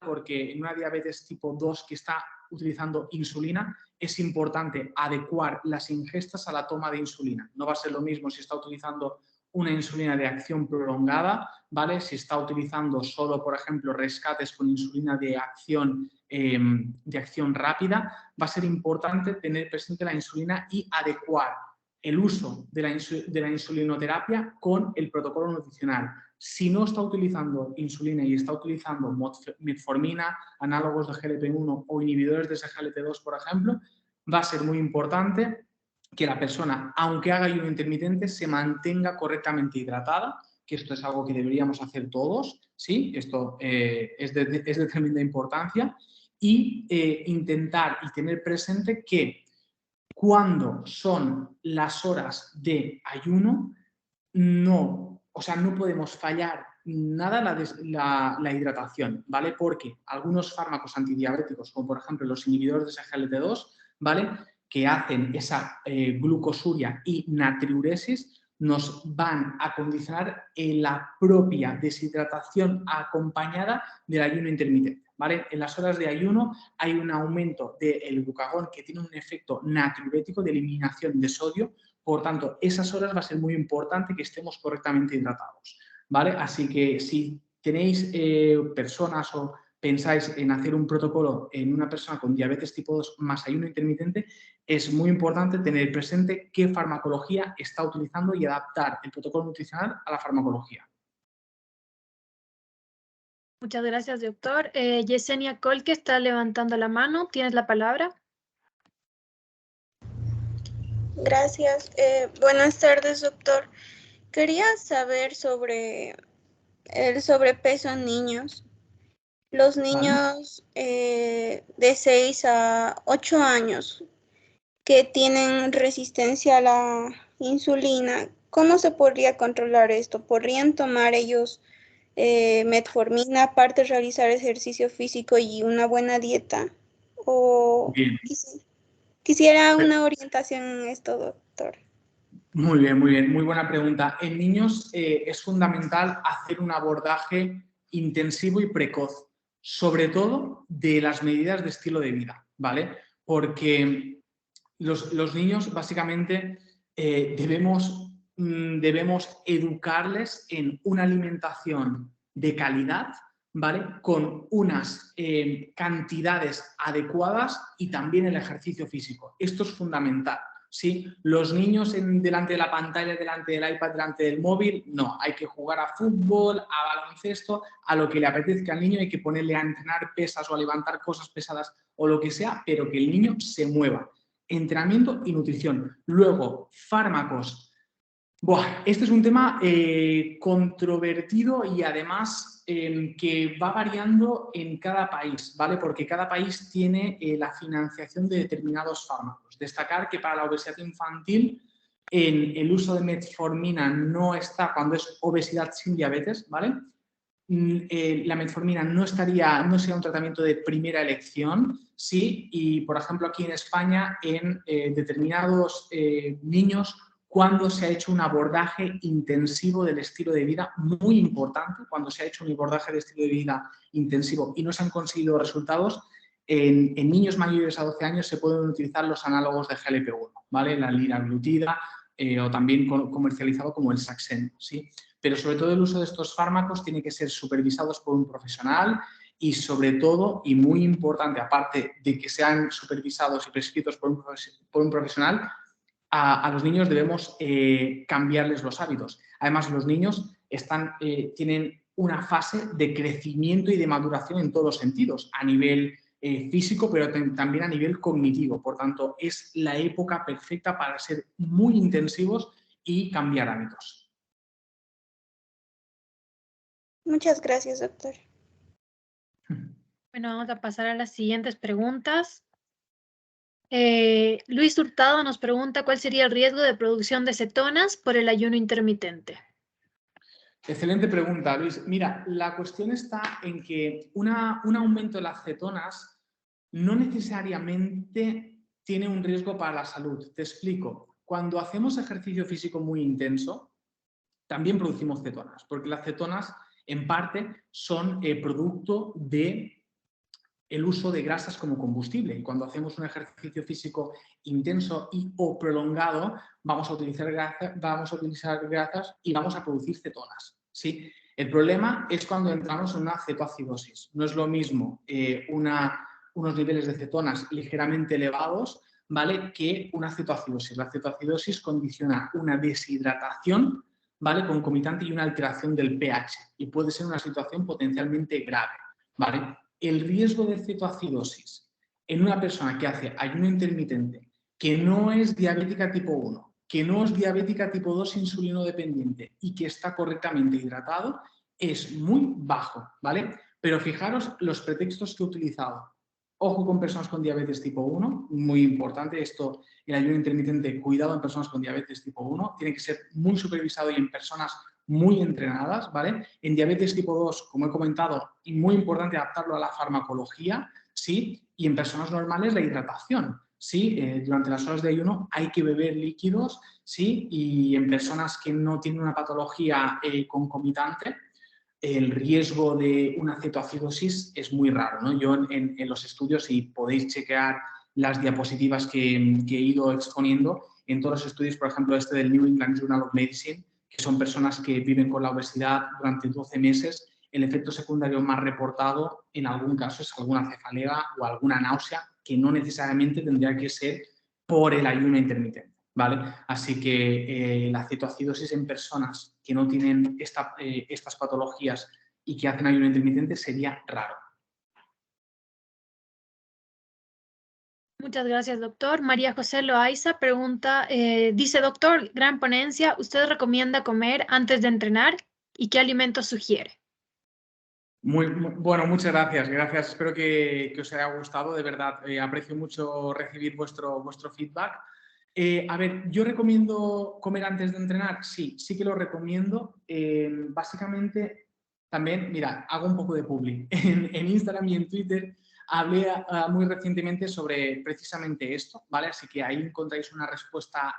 Porque en una diabetes tipo 2 que está utilizando insulina, es importante adecuar las ingestas a la toma de insulina. No va a ser lo mismo si está utilizando una insulina de acción prolongada, ¿vale? Si está utilizando solo, por ejemplo, rescates con insulina de acción rápida, va a ser importante tener presente la insulina y adecuar el uso de la insulinoterapia con el protocolo nutricional. Si no está utilizando insulina y está utilizando metformina, análogos de GLP-1 o inhibidores de SGLT2, por ejemplo, va a ser muy importante que la persona, aunque haga ayuno intermitente, se mantenga correctamente hidratada, que esto es algo que deberíamos hacer todos, ¿sí? Esto es de tremenda importancia, y intentar y tener presente que cuando son las horas de ayuno, no podemos fallar nada la hidratación, ¿vale? Porque algunos fármacos antidiabéticos, como por ejemplo los inhibidores de SGLT2, ¿vale?, que hacen esa glucosuria y natriuresis, nos van a condicionar en la propia deshidratación acompañada del ayuno intermitente, ¿vale? En las horas de ayuno hay un aumento del glucagón que tiene un efecto natriurético de eliminación de sodio. Por tanto, esas horas va a ser muy importante que estemos correctamente hidratados, ¿vale? Así que si tenéis personas o pensáis en hacer un protocolo en una persona con diabetes tipo 2 más ayuno intermitente, es muy importante tener presente qué farmacología está utilizando y adaptar el protocolo nutricional a la farmacología. Muchas gracias, doctor. Yesenia Colque está levantando la mano. ¿Tienes la palabra? Gracias. Buenas tardes, doctor. Quería saber sobre el sobrepeso en niños. Los niños de 6 a 8 años que tienen resistencia a la insulina, ¿cómo se podría controlar esto? ¿Podrían tomar ellos metformina aparte de realizar ejercicio físico y una buena dieta? ¿O quisiera una orientación en esto, doctor? Muy bien, muy bien. Muy buena pregunta. En niños es fundamental hacer un abordaje intensivo y precoz, sobre todo de las medidas de estilo de vida, ¿vale? Porque los niños básicamente debemos educarles en una alimentación de calidad, ¿vale?, con unas cantidades adecuadas y también el ejercicio físico. Esto es fundamental. ¿Sí? Los niños delante de la pantalla, delante del iPad, delante del móvil, no. Hay que jugar a fútbol, a baloncesto, a lo que le apetezca al niño. Hay que ponerle a entrenar pesas o a levantar cosas pesadas o lo que sea, pero que el niño se mueva. Entrenamiento y nutrición. Luego, fármacos. Este es un tema controvertido y además que va variando en cada país, ¿vale? Porque cada país tiene la financiación de determinados fármacos. Destacar que para la obesidad infantil el uso de metformina no está cuando es obesidad sin diabetes, ¿vale? La metformina no sería un tratamiento de primera elección, sí, y por ejemplo aquí en España en determinados niños, cuando se ha hecho un abordaje intensivo del estilo de vida, muy importante, cuando se ha hecho un abordaje de estilo de vida intensivo y no se han conseguido resultados, en niños mayores a 12 años se pueden utilizar los análogos de GLP-1, ¿vale? La liraglutida o también comercializado como el Saxenda, ¿sí? Pero sobre todo el uso de estos fármacos tiene que ser supervisados por un profesional y sobre todo, y muy importante, aparte de que sean supervisados y prescritos por un profesional, a los niños debemos cambiarles los hábitos. Además, los niños tienen una fase de crecimiento y de maduración en todos los sentidos, a nivel físico, pero también a nivel cognitivo. Por tanto, es la época perfecta para ser muy intensivos y cambiar hábitos. Muchas gracias, doctor. Bueno, vamos a pasar a las siguientes preguntas. Luis Hurtado nos pregunta cuál sería el riesgo de producción de cetonas por el ayuno intermitente. Excelente pregunta, Luis. Mira, la cuestión está en que un aumento de las cetonas no necesariamente tiene un riesgo para la salud. Te explico. Cuando hacemos ejercicio físico muy intenso, también producimos cetonas, porque las cetonas en parte son producto de el uso de grasas como combustible. Y cuando hacemos un ejercicio físico intenso y o prolongado, vamos a utilizar grasas y vamos a producir cetonas, ¿sí? El problema es cuando entramos en una cetoacidosis. No es lo mismo unos niveles de cetonas ligeramente elevados, ¿vale?, que una cetoacidosis. La cetoacidosis condiciona una deshidratación, ¿vale?, concomitante y una alteración del pH. Y puede ser una situación potencialmente grave, ¿vale? El riesgo de cetoacidosis en una persona que hace ayuno intermitente, que no es diabética tipo 1, que no es diabética tipo 2 insulino dependiente y que está correctamente hidratado, es muy bajo, ¿vale? Pero fijaros los pretextos que he utilizado. Ojo con personas con diabetes tipo 1, muy importante esto, el ayuno intermitente, cuidado en personas con diabetes tipo 1, tiene que ser muy supervisado y en personas muy entrenadas, ¿vale? En diabetes tipo 2, como he comentado, y muy importante adaptarlo a la farmacología, ¿sí? Y en personas normales la hidratación, ¿sí? Durante las horas de ayuno hay que beber líquidos, ¿sí? Y en personas que no tienen una patología concomitante, el riesgo de una cetoacidosis es muy raro, ¿no? Yo en los estudios, y podéis chequear las diapositivas que he ido exponiendo, en todos los estudios, por ejemplo, este del New England Journal of Medicine, que son personas que viven con la obesidad durante 12 meses, el efecto secundario más reportado en algún caso es alguna cefalea o alguna náusea que no necesariamente tendría que ser por el ayuno intermitente, ¿vale? Así que la cetoacidosis en personas que no tienen estas patologías y que hacen ayuno intermitente sería raro. Muchas gracias, doctor. María José Loaiza pregunta, dice, doctor, gran ponencia, ¿usted recomienda comer antes de entrenar y qué alimentos sugiere? Bueno, muchas gracias. Gracias, espero que os haya gustado, de verdad. Aprecio mucho recibir vuestro feedback. A ver, ¿yo recomiendo comer antes de entrenar? Sí, sí que lo recomiendo. Básicamente, también, mira, hago un poco de publi. En Instagram y en Twitter hablé muy recientemente sobre precisamente esto, ¿vale? Así que ahí encontráis una respuesta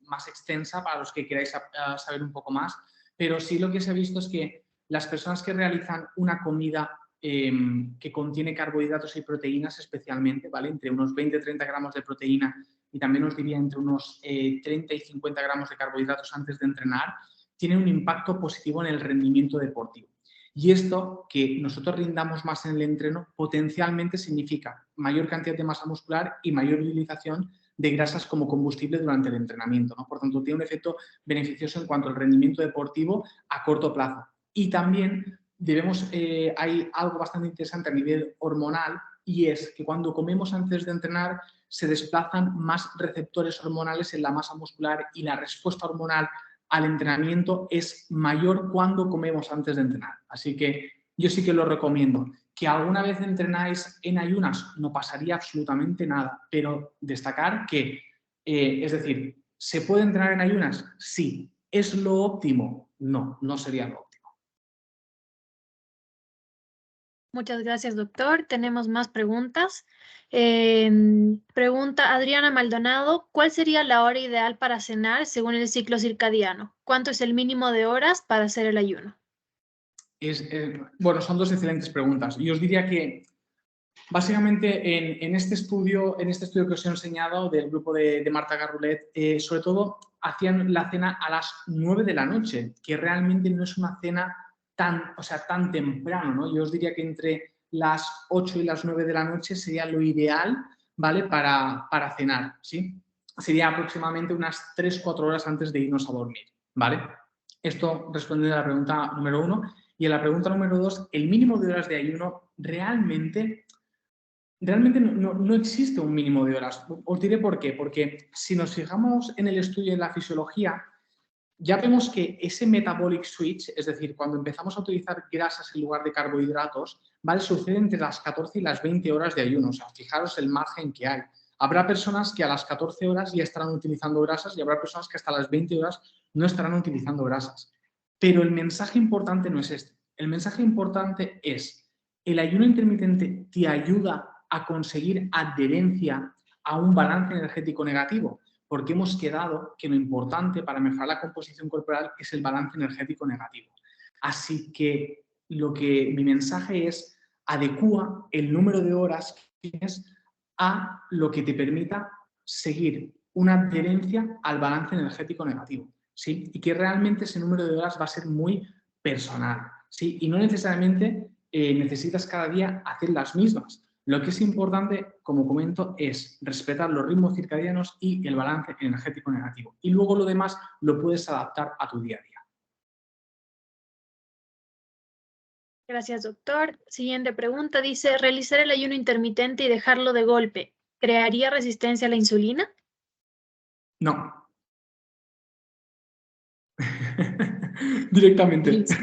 más extensa para los que queráis saber un poco más. Pero sí lo que se ha visto es que las personas que realizan una comida que contiene carbohidratos y proteínas especialmente, ¿vale? Entre unos 20-30 gramos de proteína y también os diría entre unos 30 y 50 gramos de carbohidratos antes de entrenar, tiene un impacto positivo en el rendimiento deportivo. Y esto, que nosotros rindamos más en el entreno, potencialmente significa mayor cantidad de masa muscular y mayor utilización de grasas como combustible durante el entrenamiento, ¿no? Por tanto, tiene un efecto beneficioso en cuanto al rendimiento deportivo a corto plazo. Y también hay algo bastante interesante a nivel hormonal, y es que cuando comemos antes de entrenar se desplazan más receptores hormonales en la masa muscular y la respuesta hormonal al entrenamiento es mayor cuando comemos antes de entrenar. Así que yo sí que lo recomiendo. ¿Que alguna vez entrenáis en ayunas? No pasaría absolutamente nada, pero destacar que, es decir, ¿se puede entrenar en ayunas? Sí. ¿Es lo óptimo? No, no sería lo óptimo. Muchas gracias, doctor. Tenemos más preguntas. Pregunta Adriana Maldonado, ¿cuál sería la hora ideal para cenar según el ciclo circadiano? ¿Cuánto es el mínimo de horas para hacer el ayuno? Bueno, son dos excelentes preguntas. Y os diría que básicamente en este estudio que os he enseñado del grupo de Marta Garrulet, sobre todo hacían la cena a las 9 de la noche, que realmente no es una cena tan temprano, ¿no? Yo os diría que entre las 8 y las 9 de la noche sería lo ideal, ¿vale? Para cenar, ¿sí? Sería aproximadamente unas 3-4 horas antes de irnos a dormir, ¿vale? Esto responde a la pregunta número 1. Y a la pregunta número 2, el mínimo de horas de ayuno realmente no existe un mínimo de horas. Os diré por qué. Porque si nos fijamos en el estudio de la fisiología, ya vemos que ese metabolic switch, es decir, cuando empezamos a utilizar grasas en lugar de carbohidratos, ¿vale? Sucede entre las 14 y las 20 horas de ayuno. O sea, fijaros el margen que hay. Habrá personas que a las 14 horas ya estarán utilizando grasas y habrá personas que hasta las 20 horas no estarán utilizando grasas. Pero el mensaje importante no es este. El mensaje importante es: el ayuno intermitente te ayuda a conseguir adherencia a un balance energético negativo, porque hemos quedado que lo importante para mejorar la composición corporal es el balance energético negativo. Así que mi mensaje es: adecúa el número de horas que tienes a lo que te permita seguir una adherencia al balance energético negativo, ¿sí? Y que realmente ese número de horas va a ser muy personal, ¿sí? Y no necesariamente necesitas cada día hacer las mismas. Lo que es importante, como comento, es respetar los ritmos circadianos y el balance energético negativo. Y luego lo demás lo puedes adaptar a tu día a día. Gracias, doctor. Siguiente pregunta. Dice, ¿realizar el ayuno intermitente y dejarlo de golpe crearía resistencia a la insulina? No. Directamente. Listo.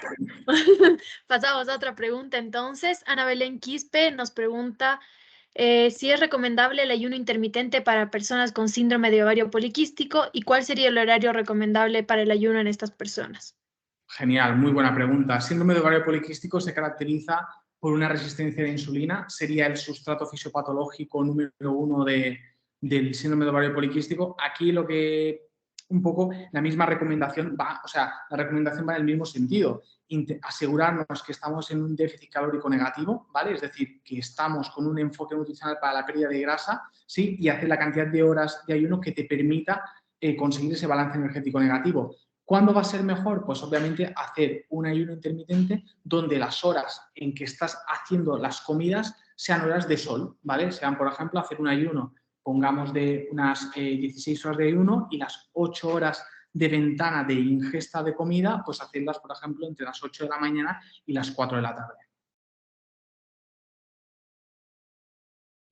Pasamos a otra pregunta entonces. Ana Belén Quispe nos pregunta si es recomendable el ayuno intermitente para personas con síndrome de ovario poliquístico y cuál sería el horario recomendable para el ayuno en estas personas. Genial, muy buena pregunta. Síndrome de ovario poliquístico se caracteriza por una resistencia a la insulina. Sería el sustrato fisiopatológico número 1 del síndrome de ovario poliquístico. Aquí lo que un poco la misma recomendación va, o sea, la recomendación va en el mismo sentido. Asegurarnos que estamos en un déficit calórico negativo, ¿vale? Es decir, que estamos con un enfoque nutricional para la pérdida de grasa, ¿sí? Y hacer la cantidad de horas de ayuno que te permita conseguir ese balance energético negativo. ¿Cuándo va a ser mejor? Pues obviamente hacer un ayuno intermitente donde las horas en que estás haciendo las comidas sean horas de sol, ¿vale? Sean, por ejemplo, hacer un ayuno, pongamos de unas 16 horas de ayuno y las 8 horas de ventana de ingesta de comida, pues hacerlas, por ejemplo, entre las 8 de la mañana y las 4 de la tarde.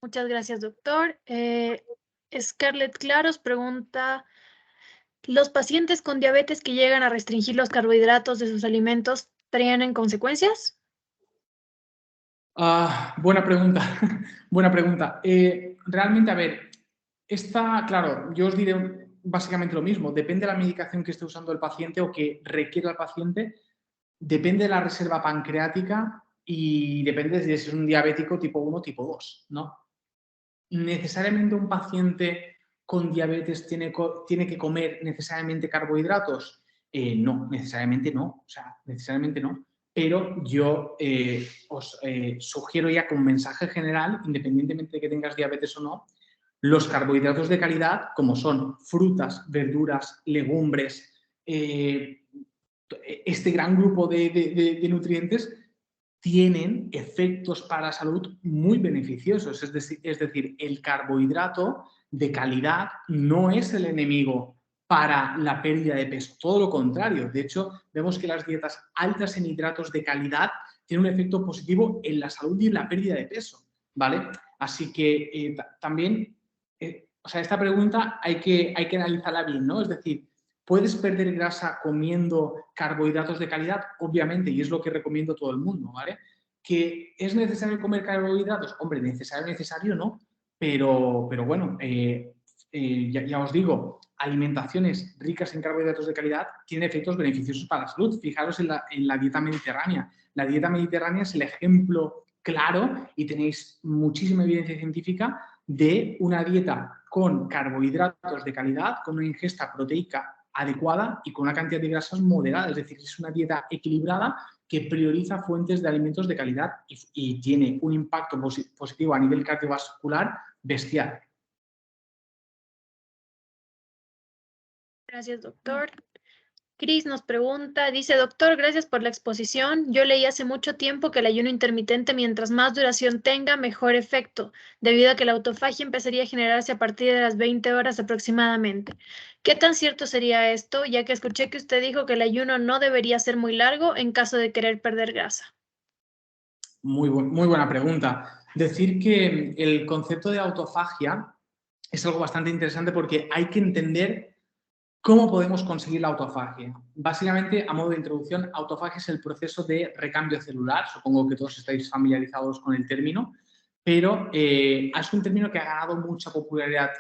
Muchas gracias, doctor. Scarlett Claros pregunta, ¿los pacientes con diabetes que llegan a restringir los carbohidratos de sus alimentos traen consecuencias? Buena pregunta, buena pregunta. Realmente, a ver, claro, yo os diré básicamente lo mismo. Depende de la medicación que esté usando el paciente o que requiera el paciente, depende de la reserva pancreática y depende de si es un diabético tipo 1 o tipo 2, ¿no? ¿Necesariamente un paciente con diabetes tiene que comer necesariamente carbohidratos? No, necesariamente no, o sea, necesariamente no. Pero yo os sugiero ya con mensaje general, independientemente de que tengas diabetes o no, los carbohidratos de calidad, como son frutas, verduras, legumbres, este gran grupo de nutrientes, tienen efectos para la salud muy beneficiosos. Es decir, el carbohidrato de calidad no es el enemigo para la pérdida de peso, todo lo contrario. De hecho, vemos que las dietas altas en hidratos de calidad tienen un efecto positivo en la salud y en la pérdida de peso, ¿vale? Así que también, o sea, esta pregunta hay que analizarla bien, ¿no? Es decir, ¿puedes perder grasa comiendo carbohidratos de calidad? Obviamente, y es lo que recomiendo a todo el mundo, ¿vale? ¿Que es necesario comer carbohidratos? Hombre, necesario no, pero bueno, ya os digo, alimentaciones ricas en carbohidratos de calidad tienen efectos beneficiosos para la salud. Fijaros en la dieta mediterránea. La dieta mediterránea es el ejemplo claro y tenéis muchísima evidencia científica de una dieta con carbohidratos de calidad, con una ingesta proteica adecuada y con una cantidad de grasas moderada. Es decir, es una dieta equilibrada que prioriza fuentes de alimentos de calidad y tiene un impacto positivo a nivel cardiovascular bestial. Gracias, doctor. Cris nos pregunta, dice, doctor, gracias por la exposición. Yo leí hace mucho tiempo que el ayuno intermitente, mientras más duración tenga, mejor efecto, debido a que la autofagia empezaría a generarse a partir de las 20 horas aproximadamente. ¿Qué tan cierto sería esto? Ya que escuché que usted dijo que el ayuno no debería ser muy largo en caso de querer perder grasa. Muy buena pregunta. Decir que el concepto de autofagia es algo bastante interesante porque hay que entender ¿cómo podemos conseguir la autofagia? Básicamente, a modo de introducción, autofagia es el proceso de recambio celular. Supongo que todos estáis familiarizados con el término, pero es un término que ha ganado mucha popularidad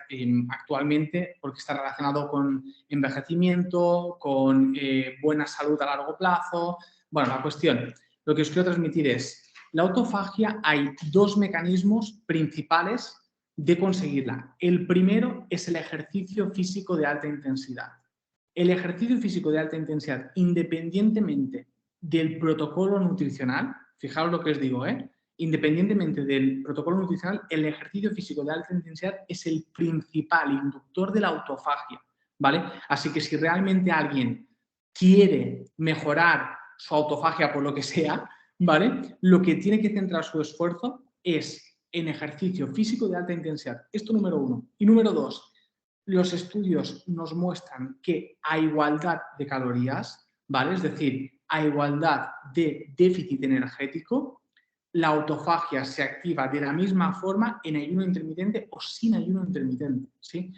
actualmente porque está relacionado con envejecimiento, con buena salud a largo plazo. Bueno, la cuestión, lo que os quiero transmitir es, la autofagia hay dos mecanismos principales de conseguirla. El primero es el ejercicio físico de alta intensidad. El ejercicio físico de alta intensidad, independientemente del protocolo nutricional, fijaos lo que os digo, independientemente del protocolo nutricional, el ejercicio físico de alta intensidad es el principal inductor de la autofagia, ¿vale? Así que si realmente alguien quiere mejorar su autofagia por lo que sea, ¿vale? Lo que tiene que centrar su esfuerzo es en ejercicio físico de alta intensidad. Esto número uno. Y número dos, los estudios nos muestran que a igualdad de calorías, ¿vale? Es decir, a igualdad de déficit energético, la autofagia se activa de la misma forma en ayuno intermitente o sin ayuno intermitente, ¿sí?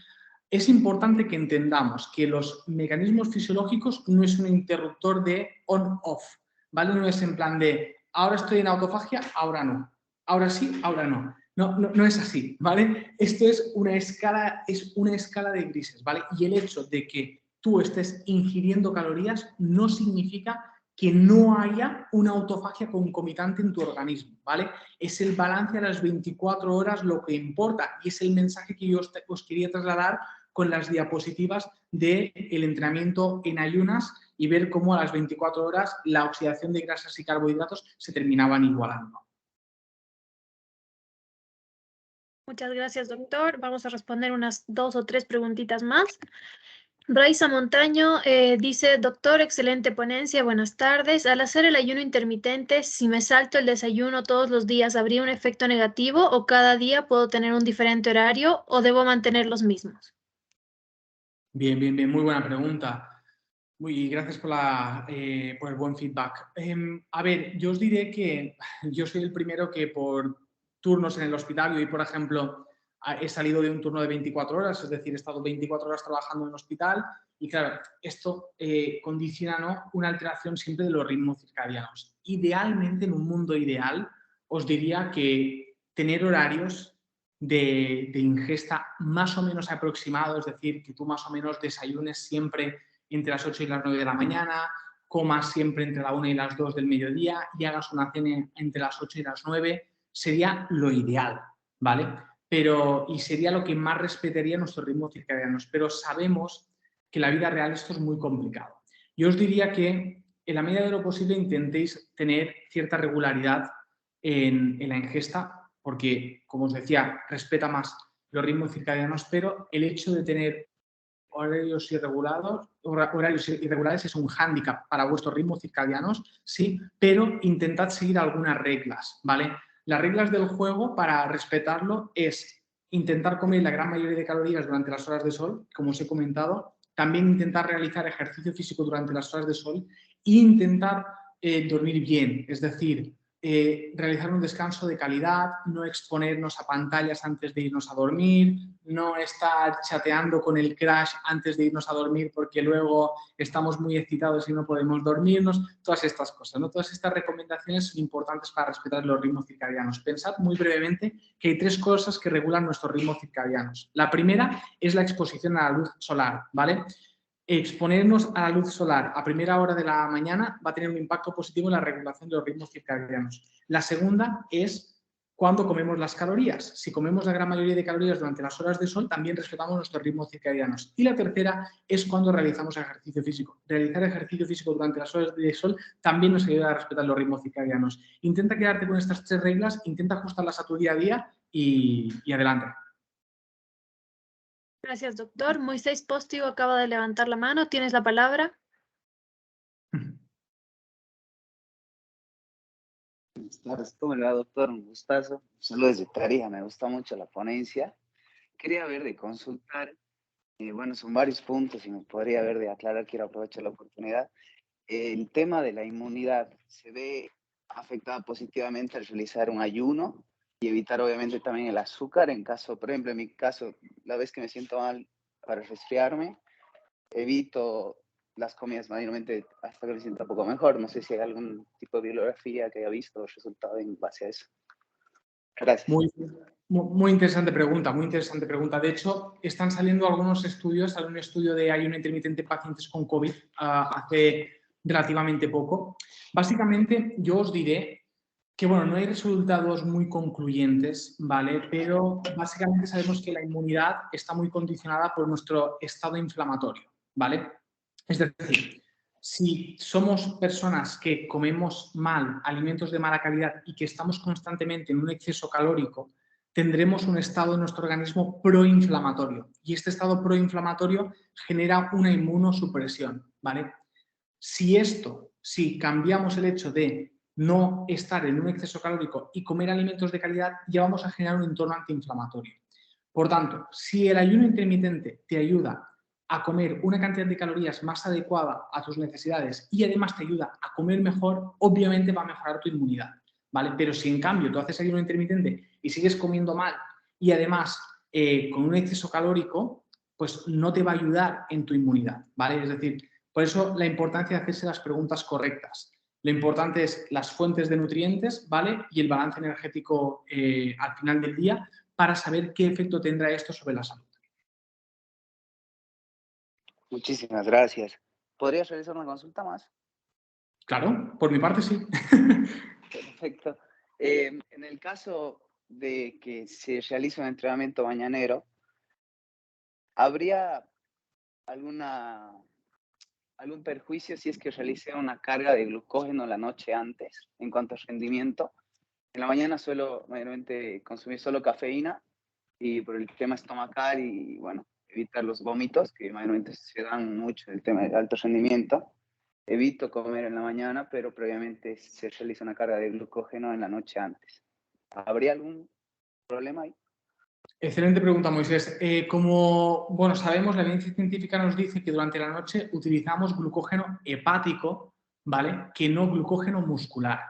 Es importante que entendamos que los mecanismos fisiológicos no es un interruptor de on-off, ¿vale? No es en plan de ahora estoy en autofagia, ahora no, ahora sí, ahora no. No es así, ¿vale? Esto es una escala de grises, ¿vale? Y el hecho de que tú estés ingiriendo calorías no significa que no haya una autofagia concomitante en tu organismo, ¿vale? Es el balance a las 24 horas lo que importa y es el mensaje que yo os quería trasladar con las diapositivas del entrenamiento en ayunas y ver cómo a las 24 horas la oxidación de grasas y carbohidratos se terminaban igualando. Muchas gracias, doctor. Vamos a responder unas 2 o 3 preguntitas más. Raiza Montaño dice, doctor, excelente ponencia, buenas tardes. Al hacer el ayuno intermitente, si me salto el desayuno todos los días, ¿habría un efecto negativo o cada día puedo tener un diferente horario o debo mantener los mismos? Bien, muy buena pregunta. Muy gracias por el buen feedback. A ver, yo os diré que yo soy el primero que por turnos en el hospital, yo hoy, por ejemplo, he salido de un turno de 24 horas, es decir, he estado 24 horas trabajando en el hospital y claro, esto condiciona, ¿no?, una alteración siempre de los ritmos circadianos. Idealmente, en un mundo ideal, os diría que tener horarios de ingesta más o menos aproximados, es decir, que tú más o menos desayunes siempre entre las 8 y las 9 de la mañana, comas siempre entre la 1 y las 2 del mediodía y hagas una cena entre las 8 y las 9, sería lo ideal, ¿vale? Y sería lo que más respetaría nuestros ritmos circadianos, pero sabemos que en la vida real esto es muy complicado. Yo os diría que en la medida de lo posible intentéis tener cierta regularidad en la ingesta, porque, como os decía, respeta más los ritmos circadianos, pero el hecho de tener horarios irregulares es un hándicap para vuestros ritmos circadianos, sí, pero intentad seguir algunas reglas, ¿vale? Las reglas del juego, para respetarlo, es intentar comer la gran mayoría de calorías durante las horas de sol, como os he comentado, también intentar realizar ejercicio físico durante las horas de sol e intentar dormir bien, es decir, realizar un descanso de calidad, no exponernos a pantallas antes de irnos a dormir, no estar chateando con el crush antes de irnos a dormir porque luego estamos muy excitados y no podemos dormirnos, todas estas cosas, ¿no? Todas estas recomendaciones son importantes para respetar los ritmos circadianos. Pensad muy brevemente que hay 3 cosas que regulan nuestros ritmos circadianos. La primera es la exposición a la luz solar, ¿vale? Exponernos a la luz solar a primera hora de la mañana va a tener un impacto positivo en la regulación de los ritmos circadianos. La segunda es cuando comemos las calorías. Si comemos la gran mayoría de calorías durante las horas de sol, también respetamos nuestros ritmos circadianos. Y la tercera es cuando realizamos ejercicio físico. Realizar ejercicio físico durante las horas de sol también nos ayuda a respetar los ritmos circadianos. Intenta quedarte con estas 3 reglas, intenta ajustarlas a tu día a día y adelante. Gracias, doctor. Moisés Postigo acaba de levantar la mano. ¿Tienes la palabra? Buenas tardes, ¿cómo le va, doctor? Un gustazo. Saludos desde Tarija, me gusta mucho la ponencia. Quería ver de consultar, bueno, son varios puntos y me podría ver de aclarar, quiero aprovechar la oportunidad. El tema de la inmunidad se ve afectada positivamente al realizar un ayuno y evitar obviamente también el azúcar. En caso, por ejemplo, en mi caso, la vez que me siento mal para resfriarme, evito las comidas mayormente hasta que me sienta un poco mejor. No sé si hay algún tipo de bibliografía que haya visto los resultados en base a eso. Gracias. Muy interesante pregunta, muy interesante pregunta. De hecho, están saliendo algunos estudios, salió un estudio de ayuno intermitente en pacientes con COVID hace relativamente poco. Básicamente, yo os diré que, bueno, no hay resultados muy concluyentes, ¿vale? Pero básicamente sabemos que la inmunidad está muy condicionada por nuestro estado inflamatorio, ¿vale? Es decir, si somos personas que comemos mal, alimentos de mala calidad y que estamos constantemente en un exceso calórico, tendremos un estado en nuestro organismo proinflamatorio. Y este estado proinflamatorio genera una inmunosupresión, ¿vale? Si cambiamos el hecho de no estar en un exceso calórico y comer alimentos de calidad, ya vamos a generar un entorno antiinflamatorio. Por tanto, si el ayuno intermitente te ayuda a comer una cantidad de calorías más adecuada a tus necesidades y además te ayuda a comer mejor, obviamente va a mejorar tu inmunidad, ¿vale? Pero si en cambio tú haces ayuno intermitente y sigues comiendo mal y además con un exceso calórico, pues no te va a ayudar en tu inmunidad, ¿vale? Es decir, por eso la importancia de hacerse las preguntas correctas. Lo importante es las fuentes de nutrientes, ¿vale? Y el balance energético al final del día para saber qué efecto tendrá esto sobre la salud. Muchísimas gracias. ¿Podrías realizar una consulta más? Claro, por mi parte sí. Perfecto. En el caso de que se realice un entrenamiento mañanero, ¿habría algún perjuicio si es que realice una carga de glucógeno la noche antes en cuanto a rendimiento? En la mañana suelo mayormente consumir solo cafeína y por el tema estomacal y, bueno, evitar los vómitos, que mayormente se dan mucho el tema del alto rendimiento. Evito comer en la mañana, pero previamente se realiza una carga de glucógeno en la noche antes. ¿Habría algún problema ahí? Excelente pregunta, Moisés. Como bueno, sabemos, la evidencia científica nos dice que durante la noche utilizamos glucógeno hepático, ¿vale? Que no glucógeno muscular,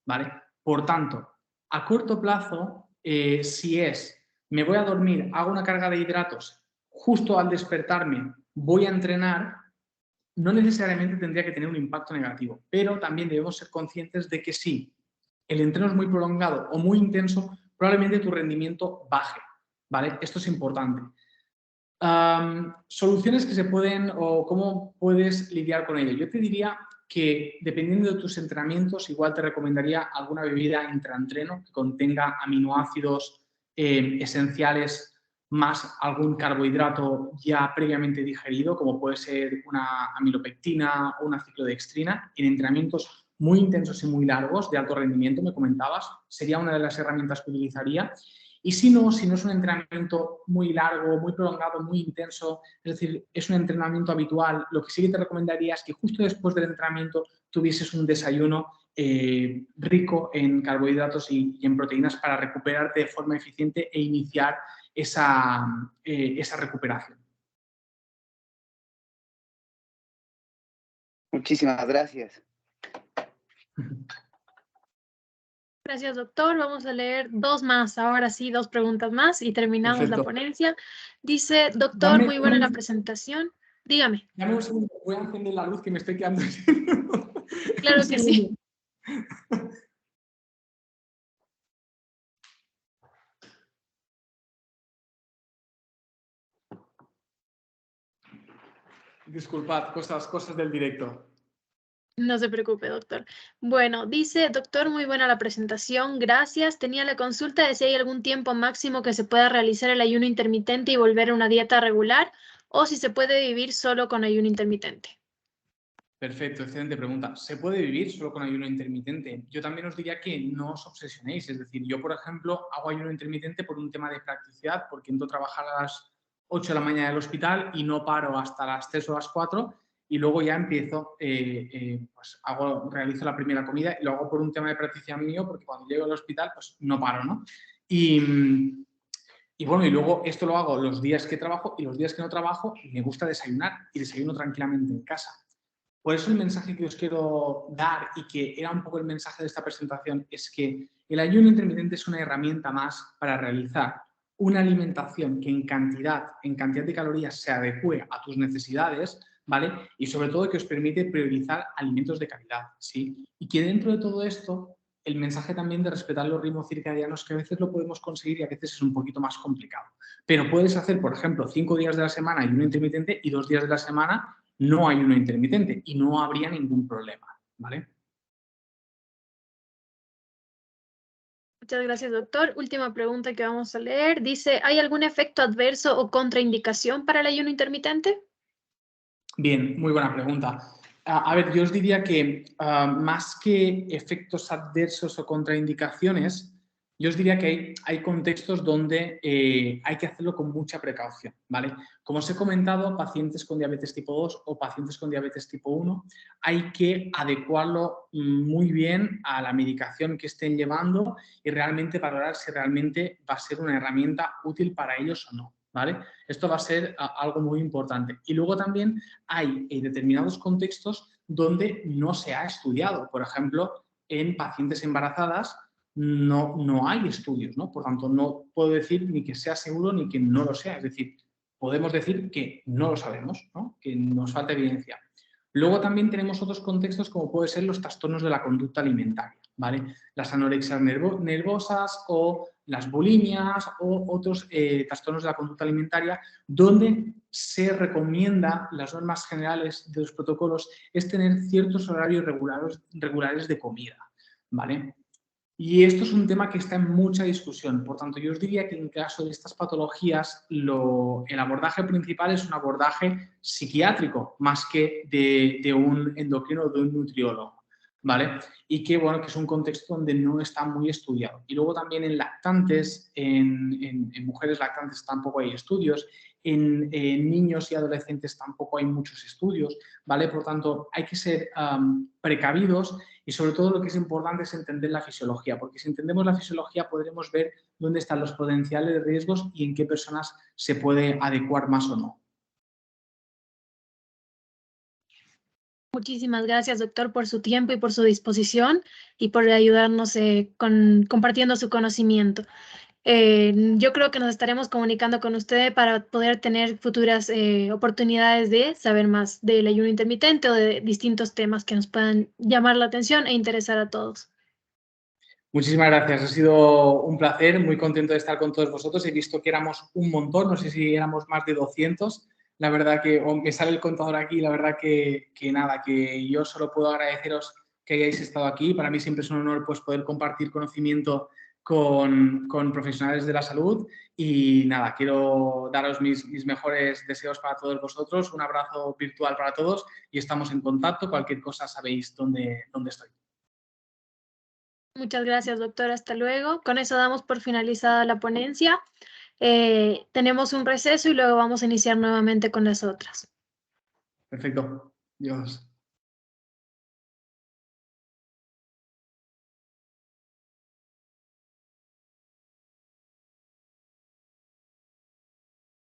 ¿vale? Por tanto, a corto plazo, si me voy a dormir, hago una carga de hidratos, justo al despertarme voy a entrenar, no necesariamente tendría que tener un impacto negativo, pero también debemos ser conscientes de que si el entreno es muy prolongado o muy intenso, probablemente tu rendimiento baje, ¿vale? Esto es importante. Soluciones que se pueden o cómo puedes lidiar con ello. Yo te diría que dependiendo de tus entrenamientos, igual te recomendaría alguna bebida intraentreno que contenga aminoácidos esenciales más algún carbohidrato ya previamente digerido, como puede ser una amilopectina o una ciclodextrina, en entrenamientos muy intensos y muy largos de alto rendimiento, me comentabas, sería una de las herramientas que utilizaría. Y si no es un entrenamiento muy largo, muy prolongado, muy intenso, es decir, es un entrenamiento habitual, lo que sí que te recomendaría es que justo después del entrenamiento tuvieses un desayuno rico en carbohidratos y en proteínas para recuperarte de forma eficiente e iniciar esa recuperación. Muchísimas gracias. Gracias, doctor. Vamos a leer dos más, ahora sí, dos preguntas más y terminamos Perfecto. la ponencia. Dice, doctor, muy buena la presentación. Dígame. Dame un segundo, voy a encender la luz que me estoy quedando. Claro que sí. Disculpad, cosas del directo. No se preocupe, doctor. Bueno, dice, doctor, muy buena la presentación, gracias. Tenía la consulta de si hay algún tiempo máximo que se pueda realizar el ayuno intermitente y volver a una dieta regular, o si se puede vivir solo con ayuno intermitente. Perfecto, excelente pregunta. ¿Se puede vivir solo con ayuno intermitente? Yo también os diría que no os obsesionéis. Es decir, yo, por ejemplo, hago ayuno intermitente por un tema de practicidad, porque entro a trabajar a las 8 de la mañana del hospital y no paro hasta las 3 o las 4 y luego ya empiezo, pues realizo la primera comida y lo hago por un tema de practicidad mío, porque cuando llego al hospital, pues no paro, ¿no? Y bueno, y luego esto lo hago los días que trabajo y los días que no trabajo me gusta desayunar y desayuno tranquilamente en casa. Por eso el mensaje que os quiero dar y que era un poco el mensaje de esta presentación es que el ayuno intermitente es una herramienta más para realizar una alimentación que en cantidad de calorías se adecue a tus necesidades, ¿vale? Y sobre todo que os permite priorizar alimentos de calidad, ¿sí? Y que dentro de todo esto, el mensaje también de respetar los ritmos circadianos, que a veces lo podemos conseguir y a veces es un poquito más complicado. Pero puedes hacer, por ejemplo, 5 días de la semana ayuno intermitente y 2 días de la semana no ayuno intermitente y no habría ningún problema, ¿vale? Muchas gracias, doctor. Última pregunta que vamos a leer. Dice, ¿hay algún efecto adverso o contraindicación para el ayuno intermitente? Bien, muy buena pregunta. A ver, yo os diría que más que efectos adversos o contraindicaciones, yo os diría que hay contextos donde hay que hacerlo con mucha precaución, ¿vale? Como os he comentado, pacientes con diabetes tipo 2 o pacientes con diabetes tipo 1, hay que adecuarlo muy bien a la medicación que estén llevando y realmente valorar si realmente va a ser una herramienta útil para ellos o no, ¿vale? Esto va a ser algo muy importante. Y luego también hay determinados contextos donde no se ha estudiado. Por ejemplo, en pacientes embarazadas no hay estudios, ¿no? Por tanto, no puedo decir ni que sea seguro ni que no lo sea. Es decir, podemos decir que no lo sabemos, ¿no? Que nos falta evidencia. Luego también tenemos otros contextos como pueden ser los trastornos de la conducta alimentaria, ¿vale? Las anorexias nervosas o las bulimias o otros trastornos de la conducta alimentaria, donde se recomienda, las normas generales de los protocolos, es tener ciertos horarios regulares de comida, ¿vale? Y esto es un tema que está en mucha discusión. Por tanto, yo os diría que en caso de estas patologías, el abordaje principal es un abordaje psiquiátrico más que de un endocrino o de un nutriólogo, ¿vale? Y que, bueno, que es un contexto donde no está muy estudiado. Y luego también en lactantes, en mujeres lactantes tampoco hay estudios, en niños y adolescentes tampoco hay muchos estudios, ¿vale? Por tanto, hay que ser precavidos. Y sobre todo lo que es importante es entender la fisiología, porque si entendemos la fisiología podremos ver dónde están los potenciales riesgos y en qué personas se puede adecuar más o no. Muchísimas gracias, doctor, por su tiempo y por su disposición y por ayudarnos compartiendo su conocimiento. Yo creo que nos estaremos comunicando con usted para poder tener futuras oportunidades de saber más del ayuno intermitente o de distintos temas que nos puedan llamar la atención e interesar a todos. Muchísimas gracias, ha sido un placer, muy contento de estar con todos vosotros. He visto que éramos un montón, no sé si éramos más de 200. La verdad que, aunque sale el contador aquí, la verdad que nada, que yo solo puedo agradeceros que hayáis estado aquí. Para mí siempre es un honor pues, poder compartir conocimiento con profesionales de la salud y nada, quiero daros mis mejores deseos para todos vosotros, un abrazo virtual para todos y estamos en contacto, cualquier cosa sabéis dónde estoy. Muchas gracias, doctor. Hasta luego. Con eso damos por finalizada la ponencia. Tenemos un receso y luego vamos a iniciar nuevamente con las otras. Perfecto. Dios.